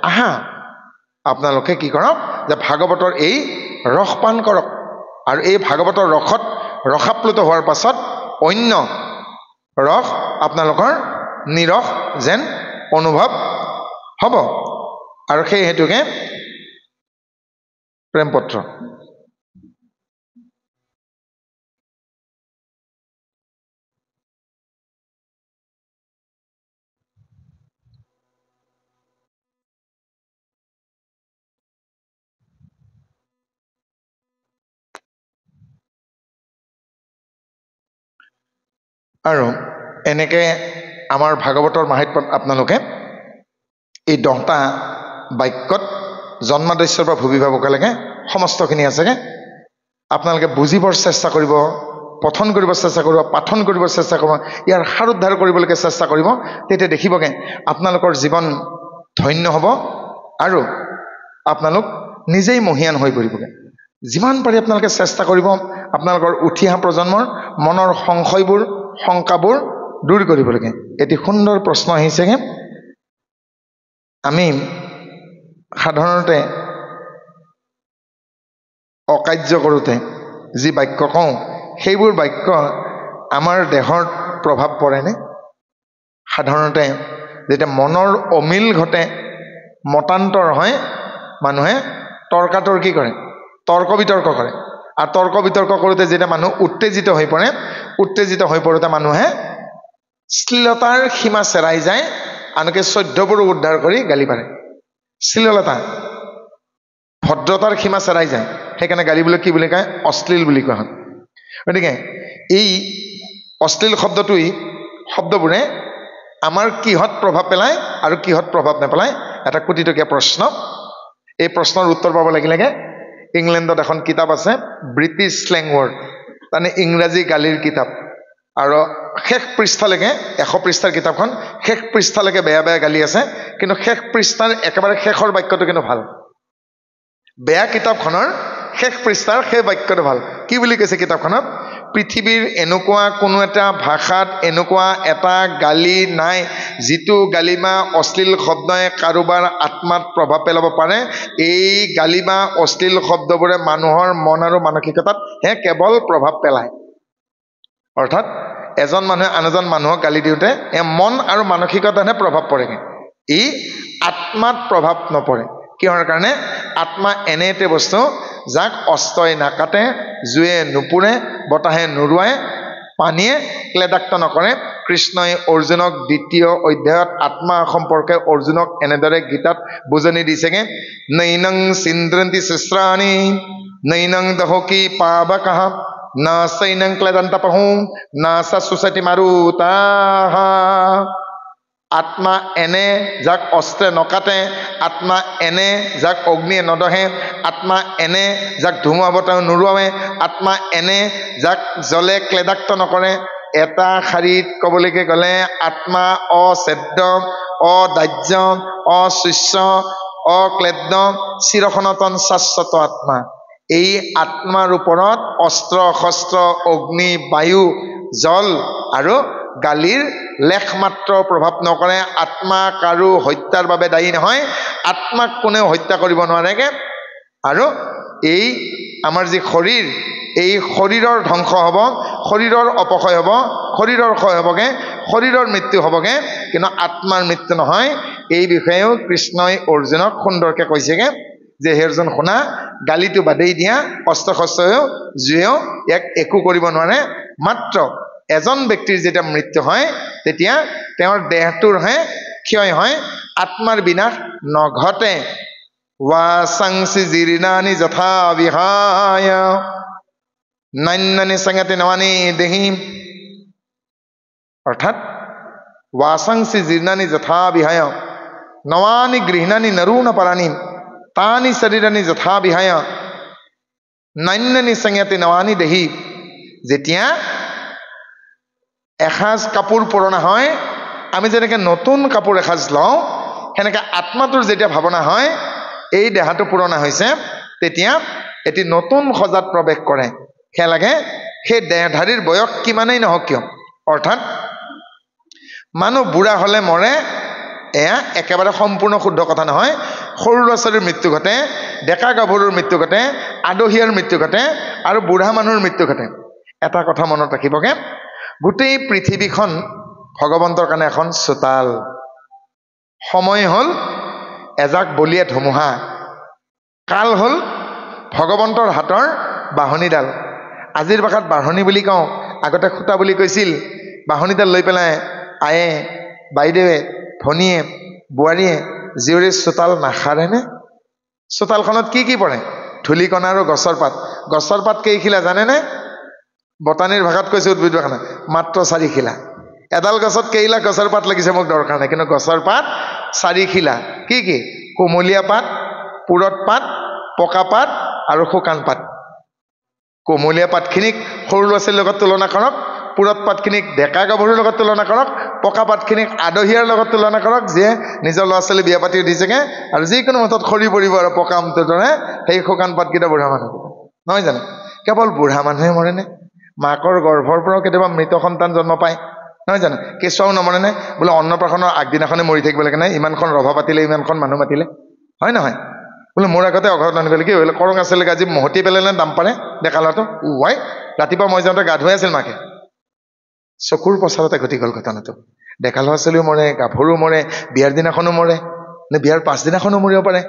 আহা আপোনালোকে কি কৰক যে ভাগৱতৰ এই ৰস পান কৰক আৰু এই ভাগৱতৰ ৰসত ৰসাপ্লুত হোৱাৰ পাছত অন্য ৰস আপোনালোকৰ নিৰস যেন অনুভৱ হ'ব আৰু সেই হেতুকে প্ৰেমপত্ৰ আৰু এনেকৈ আমাৰ ভাগৱতৰ মাহাত্ম্যত আপোনালোকে এই 10টা বাক্যত জন্মাদস্যৰ পৰা ভূবিভাৱলৈকে সমস্তখিনি আছেগে আপোনালোকে বুজিবৰ চেষ্টা কৰিব পঠন কৰিব চেষ্টা কৰিব পাঠন কৰিব চেষ্টা কৰিব ইয়াৰ সাৰ উদ্ধাৰ কৰিবলৈকে চেষ্টা কৰিব তেতিয়া দেখিবগে আপোনালোকৰ জীৱন ধন্য হ'ব আৰু আপোনালোক নিজেই মহিয়ান হৈ পৰিবগে যিমান পাৰি আপোনালোকে চেষ্টা কৰিব আপোনালোকৰ উঠি অহা প্ৰজন্মৰ মনৰ সংশয়বোৰ শংকাবোৰ দূৰ কৰিবলৈকে এটি সুন্দৰ প্ৰশ্ন আহিছেগে আমি সাধাৰণতে অকাৰ্য কৰোঁতে যি বাক্য কওঁ সেইবোৰ বাক্য আমাৰ দেহৰ প্ৰভাৱ পৰেনে সাধাৰণতে যেতিয়া মনৰ অমিল ঘটে মতান্তৰ হয় মানুহে তৰ্কাতৰ্কি কৰে তৰ্ক বিতৰ্ক কৰে আৰু তৰ্ক বিতৰ্ক কৰোঁতে যেতিয়া মানুহ উত্তেজিত হৈ পৰে উত্তেজিত হৈ পৰোঁতে মানুহে শ্লীলতাৰ সীমা চেৰাই যায় আনকি চৈধ্যবোৰো উদ্ধাৰ কৰি গালি পাৰে শ্লীলতা ভদ্ৰতাৰ সীমা চেৰাই যায় সেইকাৰণে গালিবলৈ কি বুলি কয় অশ্লীল বুলি কোৱা হয় গতিকে এই অশ্লীল শব্দবোৰে আমাৰ কিহত প্ৰভাৱ পেলায় আৰু কিহত প্ৰভাৱ নেপেলায় এটা কোটিটকীয়া প্ৰশ্ন এই প্ৰশ্নৰ উত্তৰ পাব লাগিলে ইংলেণ্ডত এখন কিতাপ আছে ব্ৰিটিছ স্লেং ৱৰ্ড মানে ইংৰাজী গালিৰ কিতাপ আৰু শেষ পৃষ্ঠালৈকে 100 পৃষ্ঠাৰ কিতাপখন শেষ পৃষ্ঠালৈকে বেয়া বেয়া গালি আছে কিন্তু শেষ পৃষ্ঠাৰ একেবাৰে শেষৰ বাক্যটো কিন্তু ভাল বেয়া কিতাপখনৰ শেষ পৃষ্ঠাৰ সেই বাক্যটো ভাল কি বুলি কৈছে কিতাপখনত পৃথিৱীৰ এনেকুৱা কোনো এটা ভাষাত এনেকুৱা এটা গালি নাই যিটো গালি বা অশ্লীল শব্দই কাৰোবাৰ আত্মাত প্ৰভাৱ পেলাব পাৰে এই গালি বা অশ্লীল শব্দবোৰে মানুহৰ মন আৰু মানসিকতাত হে কেৱল প্ৰভাৱ পেলায় অৰ্থাৎ এজন মানুহে আন এজন মানুহক গালি দিওঁতে মন আৰু মানসিকতাতহে প্ৰভাৱ পৰেগৈ ই আত্মাত প্ৰভাৱ নপৰে কিহৰ কাৰণে আত্মা এনে এটা বস্তু যাক অস্ত্ৰই নাকাটে জুয়ে নুপুৰে বতাহে নুৰুৱাই পানীয়ে ক্লেদাক্ত নকৰে কৃষ্ণই অৰ্জুনক 2য় অধ্যায়ত আত্মা সম্পৰ্কে অৰ্জুনক এনেদৰে গীতাত বুজনি দিছেগে নৈনং সিন্দ্ৰন্তি শিশ্ৰাণি নৈনং দহকি পাবকঃ না সৈনং ক্লেদন্তপহু না সুসতি মাৰুতাঃ আত্মা এনে যাক অস্ত্ৰে নকাটে আত্মা এনে যাক অগ্নিয়ে নদহে আত্মা এনে যাক ধুমুহা বতাহ নুৰুৱাৱে আত্মা এনে যাক জলে ক্লেদাক্ত নকৰে এটা শাৰীত ক'বলৈকে গ'লে আত্মা অছেদ্য অদাহ্য অশস্য অক্লেদ্য চিৰসনাতন শাশ্বত আত্মা এই আত্মাৰ ওপৰত অস্ত্ৰ শস্ত্ৰ অগ্নি বায়ু জল আৰু গালিৰ লেখ মাত্ৰ প্ৰভাৱ নকৰে আত্মা কাৰো হত্যাৰ বাবে দায়ী নহয় আত্মাক কোনেও হত্যা কৰিব নোৱাৰেগে আৰু এই আমাৰ যি শৰীৰ এই শৰীৰৰ ধ্বংস হ'ব শৰীৰৰ অপক্ষয় হ'ব শৰীৰৰ ক্ষয় হ'বগে শৰীৰৰ মৃত্যু হ'বগে কিন্তু আত্মাৰ মৃত্যু নহয় এই বিষয়েও কৃষ্ণই অৰ্জুনক সুন্দৰকৈ কৈছেগে যে হে অৰ্জুন শুনা গালিটো বাদেই দিয়া অস্ত্ৰ শস্ত্ৰও জুয়েও ইয়াক একো কৰিব নোৱাৰে মাত্ৰ এজন ব্যক্তিৰ যেতিয়া মৃত্যু হয় তেতিয়া তেওঁৰ দেহটোৰহে ক্ষয় হয় আত্মাৰ বিনাশ নঘটে ৱাসংসি জীৰ্ণানি যথা বিহায় নান্যনি সংগতি নৱানি দেহি অৰ্থাৎ ৱাসংসি জীৰ্ণানি যথা বিহায় নৱানি গৃহণানি নৰুণ পৰাণি তানি শৰীৰানি যথা বিহায় নান্যনি সংগতি নৱানি দেহি যেতিয়া এসাজ কাপোৰ পুৰণা হয় আমি যেনেকৈ নতুন কাপোৰ এসাজ লওঁ সেনেকৈ আত্মাটোৰ যেতিয়া ভাৱনা হয় এই দেহাটো পুৰণা হৈছে তেতিয়া এটি নতুন সজাত প্ৰৱেশ কৰে সেয়া লাগে সেই দেহধাৰীৰ বয়স কিমানেই নহওক কিয় অৰ্থাৎ মানুহ বুঢ়া হ'লে মৰে এয়া একেবাৰে সম্পূৰ্ণ শুদ্ধ কথা নহয় সৰু ল'ৰা ছোৱালীৰ মৃত্যু ঘটে, ডেকা গাভৰুৰ মৃত্যু ঘটে, আদহীয়াৰ মৃত্যু ঘটে আৰু বুঢ়া মানুহৰ মৃত্যু ঘটে। এটা কথা মনত ৰাখিবগে, গোটেই পৃথিৱীখন ভগৱন্তৰ কাৰণে এখন চোতাল। সময় হ'ল এজাক বলিয়া ধুমুহা, কাল হ'ল ভগৱন্তৰ হাতৰ বাঢ়নীডাল। আজিৰ ভাষাত বাঢ়নী বুলি কওঁ, আগতে খুঁটা বুলি কৈছিল। বাঢ়নীডাল লৈ পেলাই আয়ে, বাইদেৱে, ভনীয়ে, বোৱাৰীয়ে জীয়ৰীৰ চোতাল নাসাৰেনে? চোতালখনত কি কি পৰে? ধূলিকণা আৰু গছৰ পাত। গছৰ পাত কেইখিলা জানেনে? বটানীৰ ভাষাত কৈছে, উদ্ভিদ ভাষা মাত্ৰ 4 খিলা। এডাল গছত কেইলা গছৰ পাত লাগিছে মোক দৰকাৰ নাই, কিন্তু গছৰ পাত 4 খিলা। কি কি? কোমলীয়া পাত, পুৰঠ পাত, পকা পাত আৰু শুকান পাত। কোমলীয়া পাতখিনিক সৰু ল'ৰা ছোৱালীৰ লগত তুলনা কৰক, পুৰঠ পাতখিনিক ডেকা গাভৰুৰ লগত তুলনা কৰক, পকা পাতখিনিক আদহীয়াৰ লগত তুলনা কৰক, যিয়ে নিজৰ ল'ৰা ছোৱালী বিয়া পাতি দিছেগে আৰু যিকোনো মতত সৰি পৰিব আৰু পকা আমটোৰ দৰে। সেই শুকান পাতকেইটা বুঢ়া মানুহ, নহয় জানো? কেৱল বুঢ়া মানুহে মৰেনে? মাকৰ গৰ্ভৰ পৰাও কেতিয়াবা মৃত সন্তান জন্ম পায়, নহয় জানো? কেঁচুৱাও নমৰেনে? বোলে অন্নপ্ৰাশনৰ আগদিনাখনে মৰি থাকিব লাগে নে? ইমানখন ৰভা পাতিলে, ইমানখন মানুহ মাতিলে, হয় নহয়? বোলে মোৰ আগতে অঘৰত আনিবলৈ কি বোলে কৰং আছিলে, আজি মহতি পেলালে দাম পাৰে ডেকা ল'ৰাটো। ৱাই, ৰাতিপুৱা মই যাওঁতে গা ধুৱাই আছিল মাকে। চকুৰ পচাৰতে ঘটি গ'ল ঘটনাটো। ডেকা ল'ৰা ছোৱালীও মৰে, গাভৰু মৰে, বিয়াৰ দিনাখনো মৰে, নে বিয়াৰ পাছদিনাখনো মৰিব পাৰে,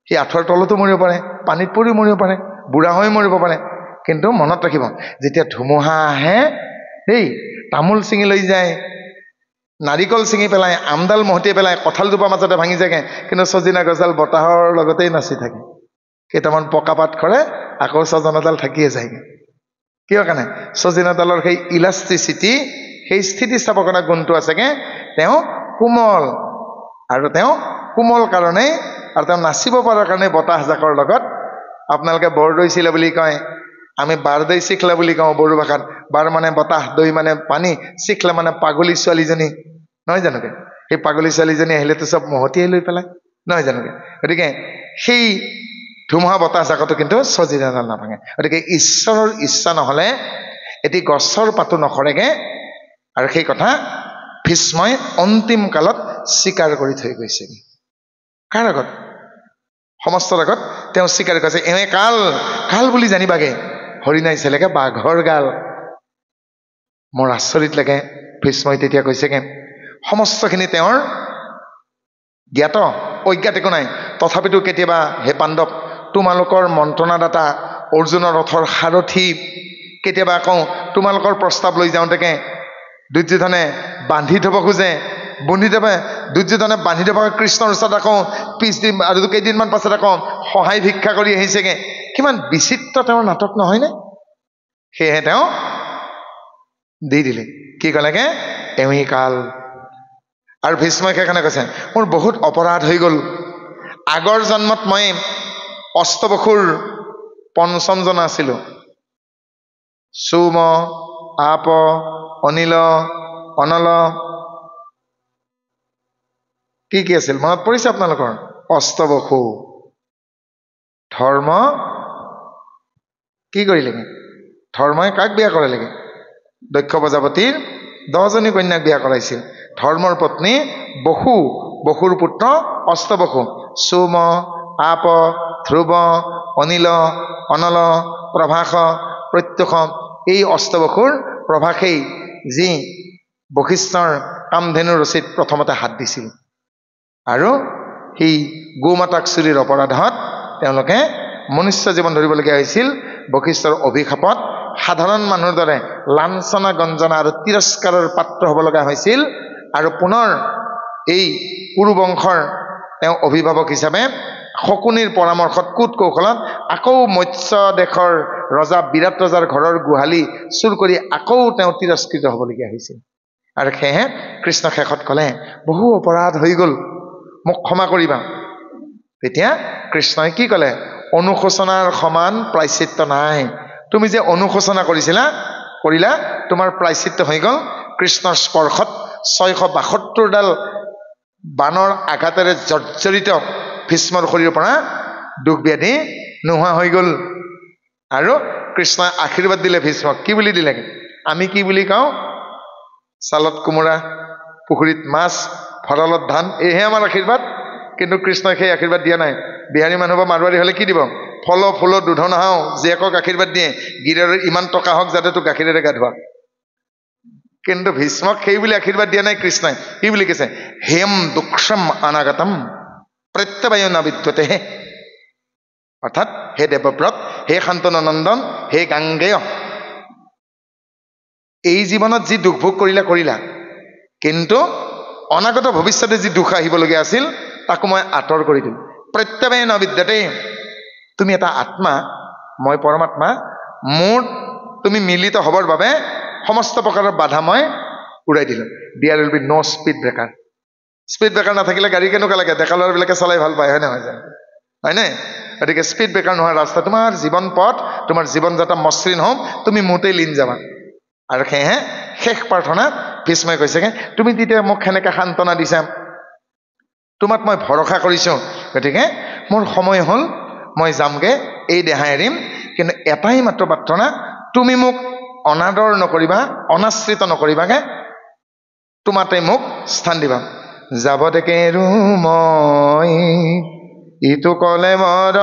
সি আঁঠুৱাৰ তলতো মৰিব পাৰে, পানীত পৰিও মৰিব পাৰে, বুঢ়া হৈ মৰিব পাৰে। কিন্তু মনত ৰাখিব, যেতিয়া ধুমুহা আহে, সেই তামোল ছিঙি লৈ যায়, নাৰিকল ছিঙি পেলাই, আমডাল মহতিয়াই পেলাই, কঁঠাল জোপা মাজতে ভাঙি যায়গে, কিন্তু ছজিনা গছডাল বতাহৰ লগতেই নাচি থাকে। কেইটামান পকা পাত কৰে, আকৌ ছজনাডাল থাকিয়ে যায়গে। কিয় কাৰণে? ছজিনাডালৰ সেই ইলাষ্টিচিটি, সেই স্থিতিস্থাপকতা গুণটো আছেগে। তেওঁ কোমল, আৰু তেওঁ কোমল কাৰণেই, আৰু তেওঁ নাচিব পৰাৰ কাৰণে বতাহজাকৰ লগত। আপোনালোকে বৰদৈ চিলা বুলি কয়, আমি বাৰদৈ চিখলা বুলি কওঁ বড়ো ভাষাত। বাৰ মানে বতাহ, দৈ মানে পানী, চিখলা মানে পাগলী ছোৱালীজনী, নহয় জানোকে? সেই পাগলী ছোৱালীজনী আহিলেতো চব মহতিয়াই লৈ পেলাই, নহয় জানোকে? গতিকে সেই ধুমুহা বতাহজাকতো কিন্তু ছজিনাডাল নাভাঙে। গতিকে ঈশ্বৰৰ ইচ্ছা নহ'লে এটি গছৰ পাতো নসৰেগে। আৰু সেই কথা ভীষ্মই অন্তিম কালত স্বীকাৰ কৰি থৈ গৈছে। কাৰ আগত? সমস্তৰ আগত তেওঁ স্বীকাৰ কৰিছে, এওঁে কাল, কাল বুলি জানিবাগে, হৰিণাই চেলেকে বাঘৰ গাল। মোৰ আচৰিত লাগে, ভীষ্মই তেতিয়া কৈছেগে, সমস্তখিনি তেওঁৰ জ্ঞাত, অজ্ঞাত একো নাই। তথাপিতো কেতিয়াবা হে পাণ্ডৱ, তোমালোকৰ মন্ত্ৰণাদাতা, অৰ্জুনৰ ৰথৰ সাৰথি, কেতিয়াবা আকৌ তোমালোকৰ প্ৰস্তাৱ লৈ যাওঁতেকে দুৰ্যোধনে বান্ধি থব খোজে, দুৰ্যোধনে বান্ধি থব কৃষ্ণৰ ওচৰত, আকৌ পিছদিন আৰু কেইদিনমান পাছত আকৌ সহায় ভিক্ষা কৰি আহিছেগে। কিমান বিচিত্ৰ তেওঁৰ নাটক, নহয়নে? সেয়েহে তেওঁ দি দিলে, কি ক'লেগে? এওঁহি কাল। আৰু ভীষ্মই সেইকাৰণে কৈছে, মোৰ বহুত অপৰাধ হৈ গ'ল। আগৰ জন্মত মই অষ্টবসুৰ ৫ম জনা আছিলো। সোম, আপ, অনিল, অনল, কি কি আছিল মনত পৰিছে আপোনালোকৰ? অষ্টবসু। ধৰ্ম কি কৰিলেগে? ধৰ্মই কাক বিয়া কৰালেগে? দক্ষ প্ৰজাপতিৰ 10জনী কন্যাক বিয়া কৰাইছিল। ধৰ্মৰ পত্নী বসু, বসুৰ পুত্ৰ অষ্টবসু। সোম, আপ, ধ্ৰুৱ, অনিল, অনল, প্ৰভাস, প্ৰত্যুষ, এই অষ্টবসুৰ প্ৰভাসেই যি বশিষ্ঠৰ কামধেনু ৰচিত প্ৰথমতে হাত দিছিল। আৰু সেই গোমাতাক চুৰিৰ অপৰাধত তেওঁলোকে মনুষ্য জীৱন ধৰিবলগীয়া হৈছিল। বশিষ্ঠৰ অভিশাপত সাধাৰণ মানুহৰ দৰে লাঞ্ছনা, গঞ্জনা আৰু তিৰস্কাৰৰ পাত্ৰ হ'ব লগা হৈছিল। আৰু পুনৰ এই কুৰু বংশৰ তেওঁ অভিভাৱক হিচাপে শকুনিৰ পৰামৰ্শত, কুট কৌশলত আকৌ মৎস্য দেশৰ ৰজা বিৰাট ৰজাৰ ঘৰৰ গোহালি চুৰ কৰি আকৌ তেওঁ তিৰস্কৃত হ'বলগীয়া হৈছিল। আৰু সেয়েহে কৃষ্ণ শেষত ক'লে, বহু অপৰাধ হৈ গ'ল, মোক ক্ষমা কৰিবা। তেতিয়া কৃষ্ণই কি ক'লে? অনুশোচনাৰ সমান প্ৰায়শ্চিত্ত নাই। তুমি যে অনুশোচনা কৰিলা, তোমাৰ প্ৰায়শ্চিত্ত হৈ গ'ল। কৃষ্ণৰ স্পৰ্শত 672ডাল বানৰ আঘাতেৰে জৰ্জৰিত ভীষ্মৰ শৰীৰৰ পৰা দুখ ব্যাধি নোহোৱা হৈ গ'ল। আৰু কৃষ্ণই আশীৰ্বাদ দিলে ভীষ্মক। কি বুলি দিলে? আমি কি বুলি কওঁ? চালত কোমোৰা, পুখুৰীত মাছ, ভঁৰালত ধান, এইহে আমাৰ আশীৰ্বাদ। কিন্তু কৃষ্ণই সেই আশীৰ্বাদ দিয়া নাই। বিহাৰী মানুহ বা মাৰোৱাৰী হ'লে কি দিব? ফল ফুল দুধ নাহাও, জীয়েকক আশীৰ্বাদ দিয়ে, গিৰিৰৰ ইমান টকা হওক যাতে তোক গাখীৰেৰে গা ধোৱা। কিন্তু ভীষ্মক সেই বুলি আশীৰ্বাদ দিয়া নাই কৃষ্ণই। কি বুলি কৈছে? হেম দুক্ষম অনাগতম প্ৰত্যবায় নাবিদ্যতে, অৰ্থাৎ হে দেৱব্ৰত, হে শান্তনু নন্দন, হে গাংগেয়, এই জীৱনত যি দুখ ভোগ কৰিলা, কিন্তু অনাগত ভৱিষ্যতে যি দুখ আহিবলগীয়া আছিল তাকো মই আঁতৰ কৰি দিম। প্ৰত্যবায় নাবিদ্যতে, তুমি এটা আত্মা, মই পৰমাত্মা, মোৰ তুমি মিলিত হ'বৰ বাবে সমস্ত প্ৰকাৰৰ বাধা মই উৰাই দিলোঁ। There will be no' speed breaker. Speed breaker নাথাকিলে গাড়ী কেনেকুৱা লাগে? ডেকা ল'ৰাবিলাকে চলাই ভাল পায়, হয় নহয় জানো? হয়নে? গতিকে স্পীড ব্ৰেকাৰ নোহোৱা ৰাস্তা, তোমাৰ জীৱন পথ, তোমাৰ জীৱন যাত্ৰা মসৃণ হওক, তুমি মোতেই লীন যাবা। আৰু সেয়েহে শেষ প্ৰাৰ্থনা ভীষ্মই কৈছেগে, তুমি তেতিয়া মোক সেনেকৈ সান্তনা দিছা, তোমাক মই ভৰসা কৰিছোঁ, গতিকে মোৰ সময় হ'ল, মই যামগে, এই দেহা এৰিম। কিন্তু এটাই মাত্ৰ প্ৰাৰ্থনা, তুমি মোক অনাদৰ নকৰিবা, অনাশ্ৰিত নকৰিবাগে, তোমাতে মোক স্থান দিবা। যাব দেখেৰো মই ইটো কলে মৰ,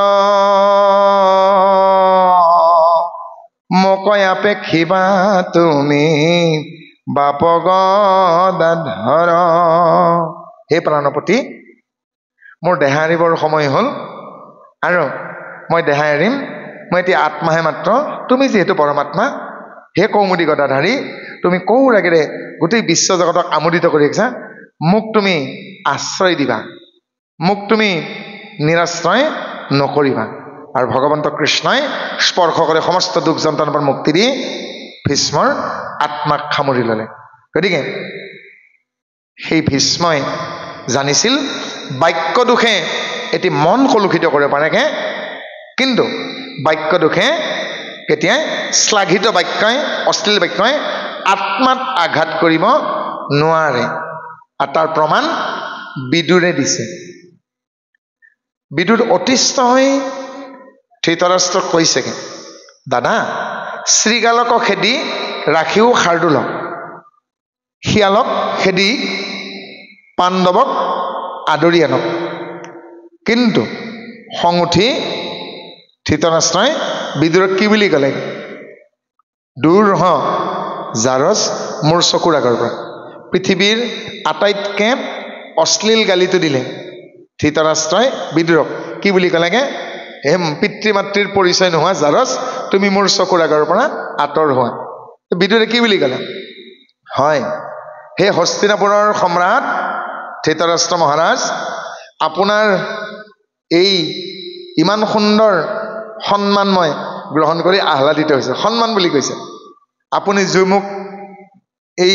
মকই আপেক্ষিবা তুমি বাপগদাধৰ। হে প্ৰাণপতি, মোৰ দেহা এৰিবৰ সময় হ'ল আৰু মই দেহা এৰিম। মই এতিয়া আত্মাহে মাত্ৰ, তুমি যিহেতু পৰমাত্মা, হে কৌমুদী গদাধাৰী, তুমি কৌৰাগেৰে গোটেই বিশ্ব জগতক আমোদিত কৰি ৰাখিছা, মোক তুমি আশ্ৰয় দিবা, মোক তুমি নিৰাশ্ৰয় নকৰিবা। আৰু ভগৱন্ত কৃষ্ণই স্পৰ্শ কৰি সমস্ত দুখ যন্ত্ৰণাৰ পৰা মুক্তি দি ভীষ্মৰ আত্মাক সামৰি ল'লে। গতিকে সেই ভীষ্মই জানিছিল বাক্য দুখে এটি মন কলুষিত কৰিব পাৰেগে, কিন্তু বাক্য দুখে কেতিয়াই শ্লাঘিত বাক্যই, অশ্লীল বাক্যই আত্মাত আঘাত কৰিব নোৱাৰে। আৰু তাৰ প্ৰমাণ বিদুৰে দিছে। বিদুৰ অতিষ্ঠ হৈ ধৃতৰাষ্ট্ৰক কৈছেগে, দাদা, শ্ৰীগালকক খেদি ৰাখিও শাৰ্দুলক, শিয়ালক খেদি পাণ্ডৱক আদৰি আনক। কিন্তু খং উঠি ধৃতৰাষ্ট্ৰই বিদুৰক কি বুলি ক'লে? দূৰ হ জাৰজ মোৰ চকুৰ আগৰ পৰা। পৃথিৱীৰ আটাইতকৈ অশ্লীল গালিটো দিলে ধৃতৰাষ্ট্ৰই বিদুৰক। কি বুলি ক'লেগে? হে পিতৃ মাতৃৰ পৰিচয় নোহোৱা জাৰজ, তুমি মোৰ চকুৰ আগৰ পৰা আঁতৰ হোৱা। বিদুৰে কি বুলি ক'লে? হয়, হে হস্তিনাপুৰৰ সম্ৰাট ধৃতৰাষ্ট্ৰ মহাৰাজ, আপোনাৰ এই ইমান সুন্দৰ সন্মান মই গ্ৰহণ কৰি আহ্লাদিত হৈছোঁ। সন্মান বুলি কৈছে। আপুনি যি মোক এই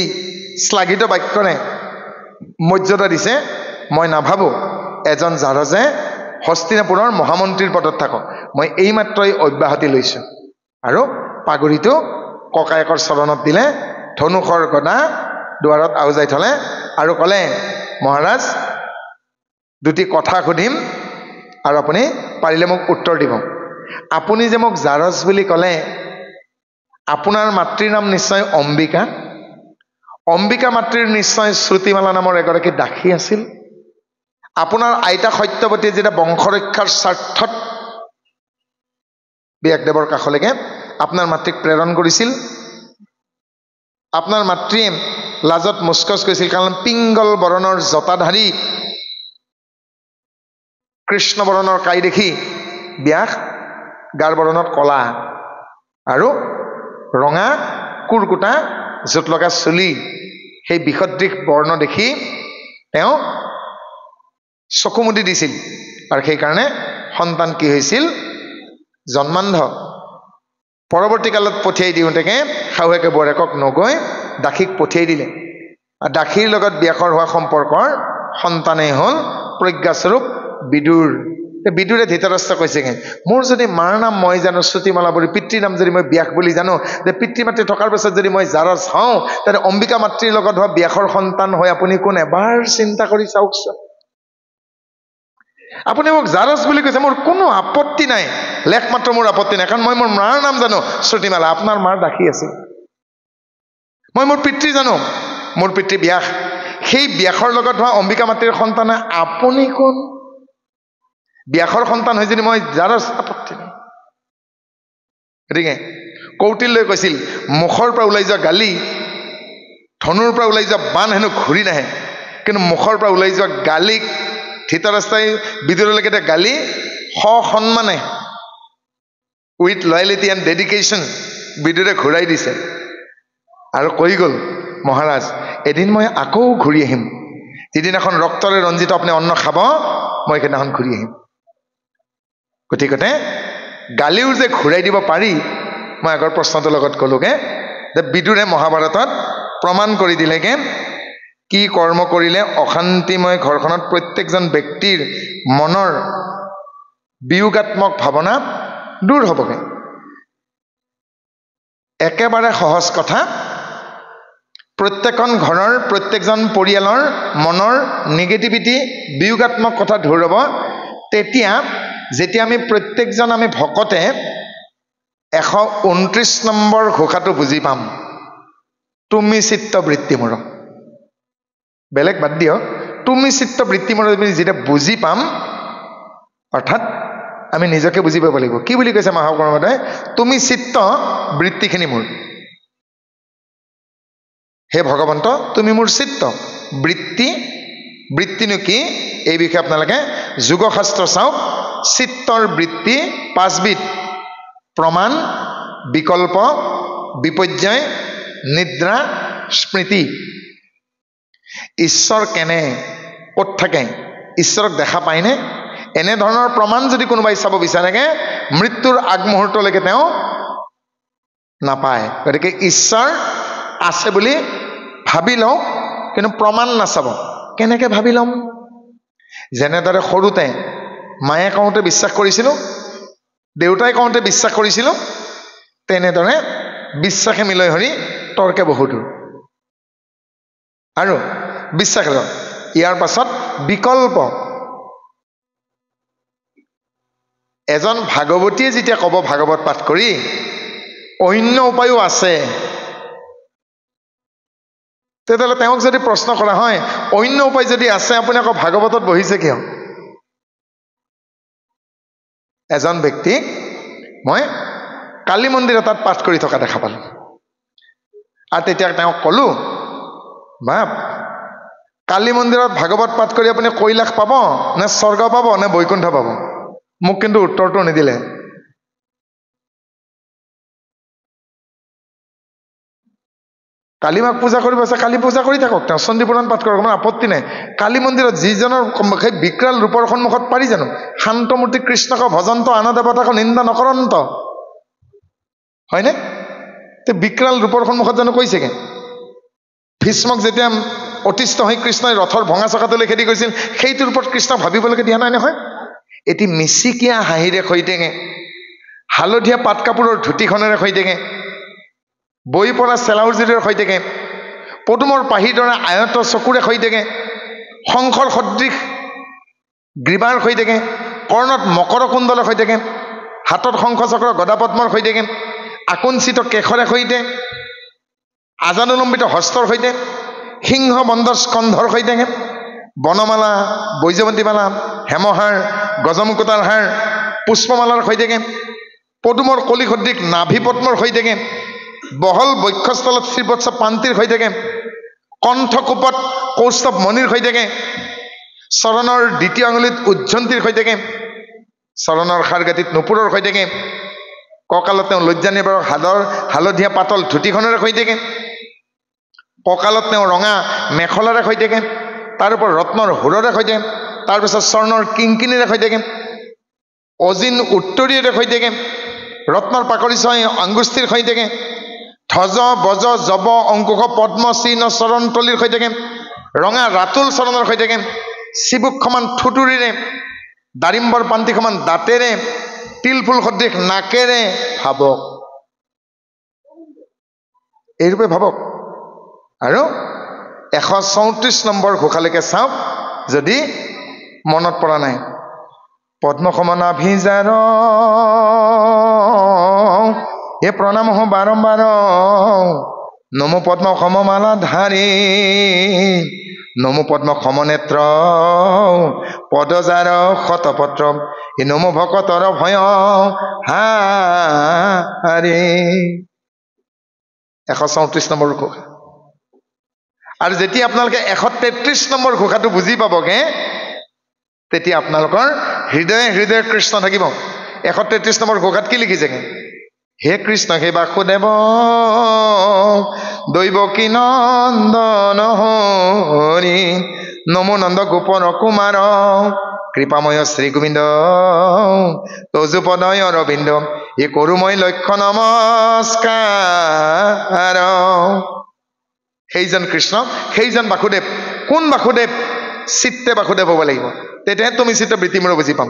শ্লাঘিত বাক্যৰে মৰ্যাদা দিছে, মই নাভাবোঁ এজন জাৰজে হস্তিনাপুৰৰ মহামন্ত্ৰীৰ পদত থাকক। মই এইমাত্ৰই অব্যাহতি লৈছোঁ। আৰু পাগুৰিটো ককায়েকৰ চৰণত দিলে, ধনুষৰ গদা দুৱাৰত আউজাই থলে আৰু ক'লে, মহাৰাজ, দুটি কথা সুধিম আৰু আপুনি পাৰিলে মোক উত্তৰ দিব। আপুনি যে মোক জাৰজ বুলি ক'লে, আপোনাৰ মাতৃৰ নাম নিশ্চয় অম্বিকা। অম্বিকা মাতৃৰ নিশ্চয় শ্ৰুতিমালা নামৰ এগৰাকী দাসী আছিল। আপোনাৰ আইতা সত্যৱতীয়ে যেতিয়া বংশৰক্ষাৰ স্বাৰ্থত ব্যাসদেৱৰ কাষলৈকে আপোনাৰ মাতৃক প্ৰেৰণ কৰিছিল, আপোনাৰ মাতৃয়ে লাজত মুচকচ কৰিছিল, কাৰণ পিংগল বৰণৰ জটাধাৰী কৃষ্ণ বৰণৰ কাই দেখি ব্যাস গাৰ বৰণত কলা আৰু ৰঙা কুৰকুটা জোত লগা চুলি, সেই বিষদৃশ বৰ্ণ দেখি তেওঁ চকু মুদি দিছিল। আৰু সেইকাৰণে সন্তান কি হৈছিল? জন্মান্ধ। পৰৱৰ্তী কালত পঠিয়াই দিওঁতেকে শাহুৱেকে বোৱাৰীয়েকক নগৈ দাসীক পঠিয়াই দিলে। আৰু দাসীৰ লগত ব্যাসৰ হোৱা সম্পৰ্কৰ সন্তানেই হ'ল প্ৰজ্ঞাস্বৰূপ বিদুৰ। বিদুৰে ধৃতৰাষ্ট্ৰ কৈছেগে, মোৰ যদি মাৰ নাম মই জানো শ্ৰুতিমালা বুলি, পিতৃৰ নাম যদি মই ব্যাস বুলি জানো, যে পিতৃ মাতৃ থকাৰ পাছত যদি মই জাৰজ হওঁ, তেন্তে অম্বিকা মাতৃৰ লগত হোৱা ব্যাসৰ সন্তান হৈ আপুনি কোন? এবাৰ চিন্তা কৰি চাওকচোন। আপুনি মোক জাৰজ বুলি কৈছে, মোৰ কোনো আপত্তি নাই, লেখ মাত্ৰ মোৰ আপত্তি নাই, কাৰণ মই মোৰ মাৰ নাম জানো শ্ৰুতিমালা, আপোনাৰ মাৰ দাসী আছিল। মই মোৰ পিতৃ জানো, মোৰ পিতৃ ব্যাস। সেই ব্যাসৰ লগত হোৱা অম্বিকা মাতৃৰ সন্তানে আপুনি কোন? ব্যাসৰ সন্তান হৈ যদি মই যাৰ আপত্তি নাই। গতিকে কৌটিল্যই কৈছিল মুখৰ পৰা ওলাই যোৱা গালি, ধনুৰ পৰা ওলাই যোৱা বান হেনো ঘূৰি নাহে, কিন্তু মুখৰ পৰা ওলাই যোৱা গালিক ধৃতৰাষ্ট্ৰই বিদুৰলৈকে গালি সন্মানে উইথ লয়েলিটি এণ্ড ডেডিকেশ্যন বিদুৰে ঘূৰাই দিছে আৰু কৈ গ'ল, মহাৰাজ এদিন মই আকৌ ঘূৰি আহিম, যিদিনাখন ৰক্তৰে ৰঞ্জিত আপুনি অন্ন খাব মই সেইদিনাখন ঘূৰি আহিম। গতিকে গালিও যে ঘূৰাই দিব পাৰি, মই আগৰ প্ৰশ্নটোৰ লগত ক'লোগে যে বিদুৰে মহাভাৰতত প্ৰমাণ কৰি দিলেগে কি কৰ্ম কৰিলে অশান্তিময় ঘৰখনত প্ৰত্যেকজন ব্যক্তিৰ মনৰ বিয়োগাত্মক ভাৱনা দূৰ হ'বগে। একেবাৰে সহজ কথা, প্ৰত্যেকখন ঘৰৰ প্ৰত্যেকজন পৰিয়ালৰ মনৰ নিগেটিভিটি বিয়োগাত্মক কথা দূৰ হ'ব তেতিয়া যেতিয়া আমি প্ৰত্যেকজন আমি ভকতে 129 নম্বৰ ঘোষাটো বুজি পাম, তুমি চিত্ত বৃত্তি মোৰ, বেলেগ বাদ দিয়, তুমি চিত্ত বৃত্তি মোৰ যেতিয়া বুজি পাম, অৰ্থাৎ আমি নিজকে বুজি পাব লাগিব। কি বুলি কৈছে মহাকৰ্মতে, তুমি চিত্ত বৃত্তিখিনি মোৰ, হে ভগৱন্ত তুমি মোৰ চিত্ত, বৃত্তিনো কি এই বিষয়ে আপোনালোকে যোগশাস্ত্ৰ চাওক। চিত্তৰ বৃত্তি 5 বিধ, প্ৰমাণ, বিকল্প, বিপৰ্যয়, নিদ্ৰা, স্মৃতি। ঈশ্বৰ কেনে, ক'ত থাকে, ঈশ্বৰক দেখা পায়নে, এনেধৰণৰ প্ৰমাণ যদি কোনোবাই চাব বিচাৰেগে মৃত্যুৰ আগমুহূৰ্তলৈকে তেওঁ নাপায়। গতিকে ঈশ্বৰ আছে বুলি ভাবি লওঁ, কিন্তু প্ৰমাণ নাচাব। কেনেকে ভাবি ল'ম? যেনেদৰে সৰুতে মায়ে কওঁতে বিশ্বাস কৰিছিলোঁ, দেউতাই কওঁতে বিশ্বাস কৰিছিলোঁ, তেনেদৰে বিশ্বাসে মিলৈ হৰি তৰ্কে বহুদূৰ। আৰু বিশ্বাস ইয়াৰ পাছত বিকল্প। এজন ভাগৱতীয়ে যেতিয়া ক'ব ভাগৱত পাঠ কৰি অন্য উপায়ো আছে, তেতিয়াহ'লে তেওঁক যদি প্ৰশ্ন কৰা হয় অন্য উপায় যদি আছে আপুনি আকৌ ভাগৱতত বহিছে কিয়? এজন ব্যক্তিক মই কালী মন্দিৰ এটাত পাঠ কৰি থকা দেখা পালোঁ, আৰু তেতিয়া তেওঁক ক'লো, বাপ কালী মন্দিৰত ভাগৱত পাঠ কৰি আপুনি কৈলাশ পাব নে স্বৰ্গ পাব নে বৈকুণ্ঠ পাব? মোক কিন্তু উত্তৰটো নিদিলে। কালী মাক পূজা কৰিব আছে, কালী পূজা কৰি থাকক, তেওঁ চণ্ডী পুৰাণ পাঠ কৰক, আমাৰ আপত্তি নাই। কালী মন্দিৰত যিজনৰ সেই বিকৰাল ৰূপৰ সন্মুখত পাৰি জানো শান্তমূৰ্তি কৃষ্ণক ভজন্ত আন দেৱতাক নিন্দা নকৰন্ত, হয়নে? তে বিকৰাল ৰূপৰ সন্মুখত জানো কৈছেগে? ভীষ্মক যেতিয়া অতিষ্ঠ হৈ কৃষ্ণই ৰথৰ ভঙা চকাটোলৈ খেদি গৈছিল, সেইটোৰ ওপৰত কৃষ্ণক ভাবিবলৈকে দিয়া নাই নহয়। এটি মিচিকীয়া হাঁহিৰে সৈতেগে, হালধীয়া পাট কাপোৰৰ ধুতিখনেৰে সৈতেগে, বৈ পৰা চেলাউজিৰে সৈতেগে, পদুমৰ পাহিৰ দৰে আয়ত চকুৰে সৈতেগে, শংকৰ সদৃশ গ্ৰীবাৰ সৈতেগে, কৰ্ণত মকৰ কুণ্ডলৰ সৈতেগে, হাতত শংখ চক্ৰ গদাপদ্মৰ সৈতেগে, আকুঞ্চিত কেশৰে সৈতে, আজানুলম্বিত হস্তৰ সৈতে, সিংহ বন্দৰ স্কন্ধৰ সৈতেগে, বনমালা, বৈজৱন্তীমালা, হেমহাৰ, গজমুকুতাৰ হাৰ, পুষ্পমালাৰ সৈতেগে, পদুমৰ কলি সদৃশ নাভি পদ্মৰ সৈতেগে, বহল বক্ষস্থলত শ্ৰীবৎস পান্তিৰ সৈতেগে, কণ্ঠকূপত কৌস্তৱ মণিৰ সৈতেগে, চৰণৰ দ্বিতীয় আঙুলিত উজ্জন্তীৰ সৈতেগে, চৰণৰ খাৰগাঁঠিত নুপুৰৰ সৈতেগে, কঁকালত তেওঁ লজ্জানী বাৰৰ হালধীয়া পাতল ধুতিখনেৰে সৈতেগে, কঁকালত তেওঁ ৰঙা মেখলাৰে সৈতেগে, তাৰ ওপৰত ৰত্নৰ হুৰৰে সৈতে, তাৰপিছত স্বৰ্ণৰ কিংকিনীৰে সৈতেগে, অজিন উত্তৰীয়েৰে সৈতেগে, ৰত্নৰ পাকৰি ছয় আংগুষ্ঠিৰ সৈতেগে, ধ্বজ বজ জব অংকুশ পদ্ম চিহ্ন চৰণ তলিৰ সৈতেগে, ৰঙা ৰাতুল চৰণৰ সৈতেগে, চিবুক সমান থুতুৰিৰে, দাৰিম্বৰ পান্তি সমান দাঁতেৰে, তিলফুল সদৃশ নাকেৰে, ভাবক এইৰূপে ভাবক। আৰু 134 নম্বৰ ঘোষালৈকে চাওক যদি মনত পৰা নাই। পদ্মসমনাভিজাৰ এ প্ৰণাম হো বাৰম্বাৰ, নমো পদ্ম সমমালা ধাৰী, নমো পদ্ম সমনেত্ৰ পদজাৰ শতপত্ৰ নমো ভকতৰ ভয় হাৰে। 134 নম্বৰ ঘোষা। আৰু যেতিয়া আপোনালোকে 133 নম্বৰ ঘোষাটো বুজি পাবগে তেতিয়া আপোনালোকৰ হৃদয়ে হৃদয়ে কৃষ্ণ থাকিব। 133 নম্বৰ ঘোষাত কি লিখিছেগে? হে কৃষ্ণ হে বাসুদেৱ দৈৱকী নন্দন হৰি নমো নন্দ গোপৰ কুমাৰ কৃপাময় শ্ৰী গোবিন্দ তজুপদয় অৰবিন্দ হে কৰো মই লক্ষ্য নমস্কাৰ। সেইজন কৃষ্ণ, সেইজন বাসুদেৱ। কোন বাসুদেৱ? চিত্তে বাসুদেৱ হ'ব লাগিব, তেতিয়াহে তুমি চিত্ত বৃত্তি মোৰ বুজি পাম।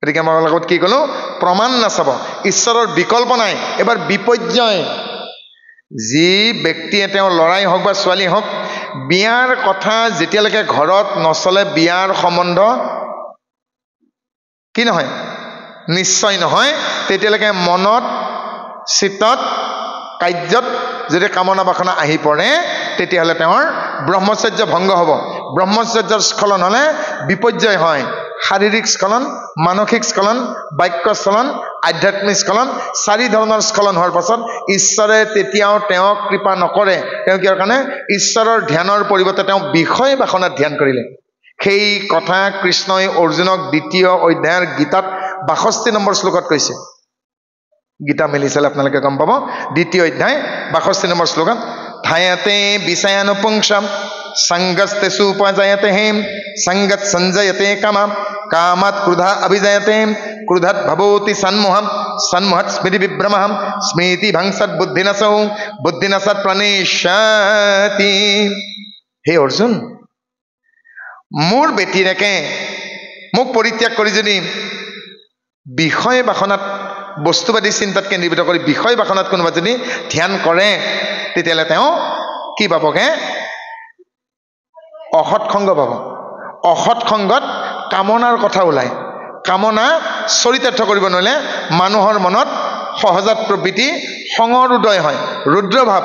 গতিকে মই লগত কি ক'লো? প্ৰমাণ নাচাব, ঈশ্বৰৰ বিকল্প নাই। এবাৰ বিপৰ্যয়। যি ব্যক্তিয়ে তেওঁ ল'ৰাই হওক বা ছোৱালী হওক বিয়াৰ কথা যেতিয়ালৈকে ঘৰত নচলে, বিয়াৰ সম্বন্ধ কি নহয়? নিশ্চয় নহয়। তেতিয়ালৈকে মনত, চিত্তত, কাৰ্যত যদি কামনা বাসনা আহি পৰে তেতিয়াহ'লে তেওঁৰ ব্ৰহ্মচৰ্য ভংগ হ'ব। ব্ৰহ্মচৰ্যৰ স্খলন হ'লে বিপৰ্যয় হয়। শাৰীৰিক স্খলন, মানসিক স্খলন, বাক্য স্খলন, আধ্যাত্মিক স্খলন, 4 ধৰণৰ স্খলন হোৱাৰ পাছত ঈশ্বৰে তেতিয়াও তেওঁক কৃপা নকৰে। তেওঁ কিয় কাৰণে? ঈশ্বৰৰ ধ্যানৰ পৰিৱৰ্তে তেওঁ বিষয় বাসনাত ধ্যান কৰিলে। সেই কথা কৃষ্ণই অৰ্জুনক 2য় অধ্যায়ৰ গীতাত 62 নম্বৰ শ্লোকত কৈছে। গীতা মেলি চালে আপোনালোকে গম পাব। 2য় অধ্যায় 62 নম্বৰ শ্লোকত ধায়াতে বিষয়ানুপুংসাম সংগস্তে সুপজায়তে হেম সংগত সঞ্জয়তে কামা কামাত ক্ৰোধা অভিজয়তে ক্ৰোধাত ভবতি সন্মোহম সন্মোহত স্মৃতি বিভ্ৰমহম স্মৃতি ভংসত বুদ্ধিনাশৌ বুদ্ধিনাশত প্ৰণিষ্যতি। হে অৰ্জুন, মোৰ বেটীৰেকে মোক পৰিত্যাগ কৰি যদি বিষয় বাসনাত, বস্তুবাদী চিন্তাত কেন্দ্ৰীভূত কৰি বিষয় বাসনাত কোনোবা যদি ধ্যান কৰে তেতিয়াহ'লে তেওঁ কি পাবগে? অসৎ সংগ পাব। অসৎ সংগত কামনাৰ কথা ওলায়। কামনা চৰিতাৰ্থ কৰিব নোৱাৰিলে মানুহৰ মনত সহজাত প্ৰবৃত্তি খঙৰ উদয় হয়, ৰুদ্ৰভাৱ।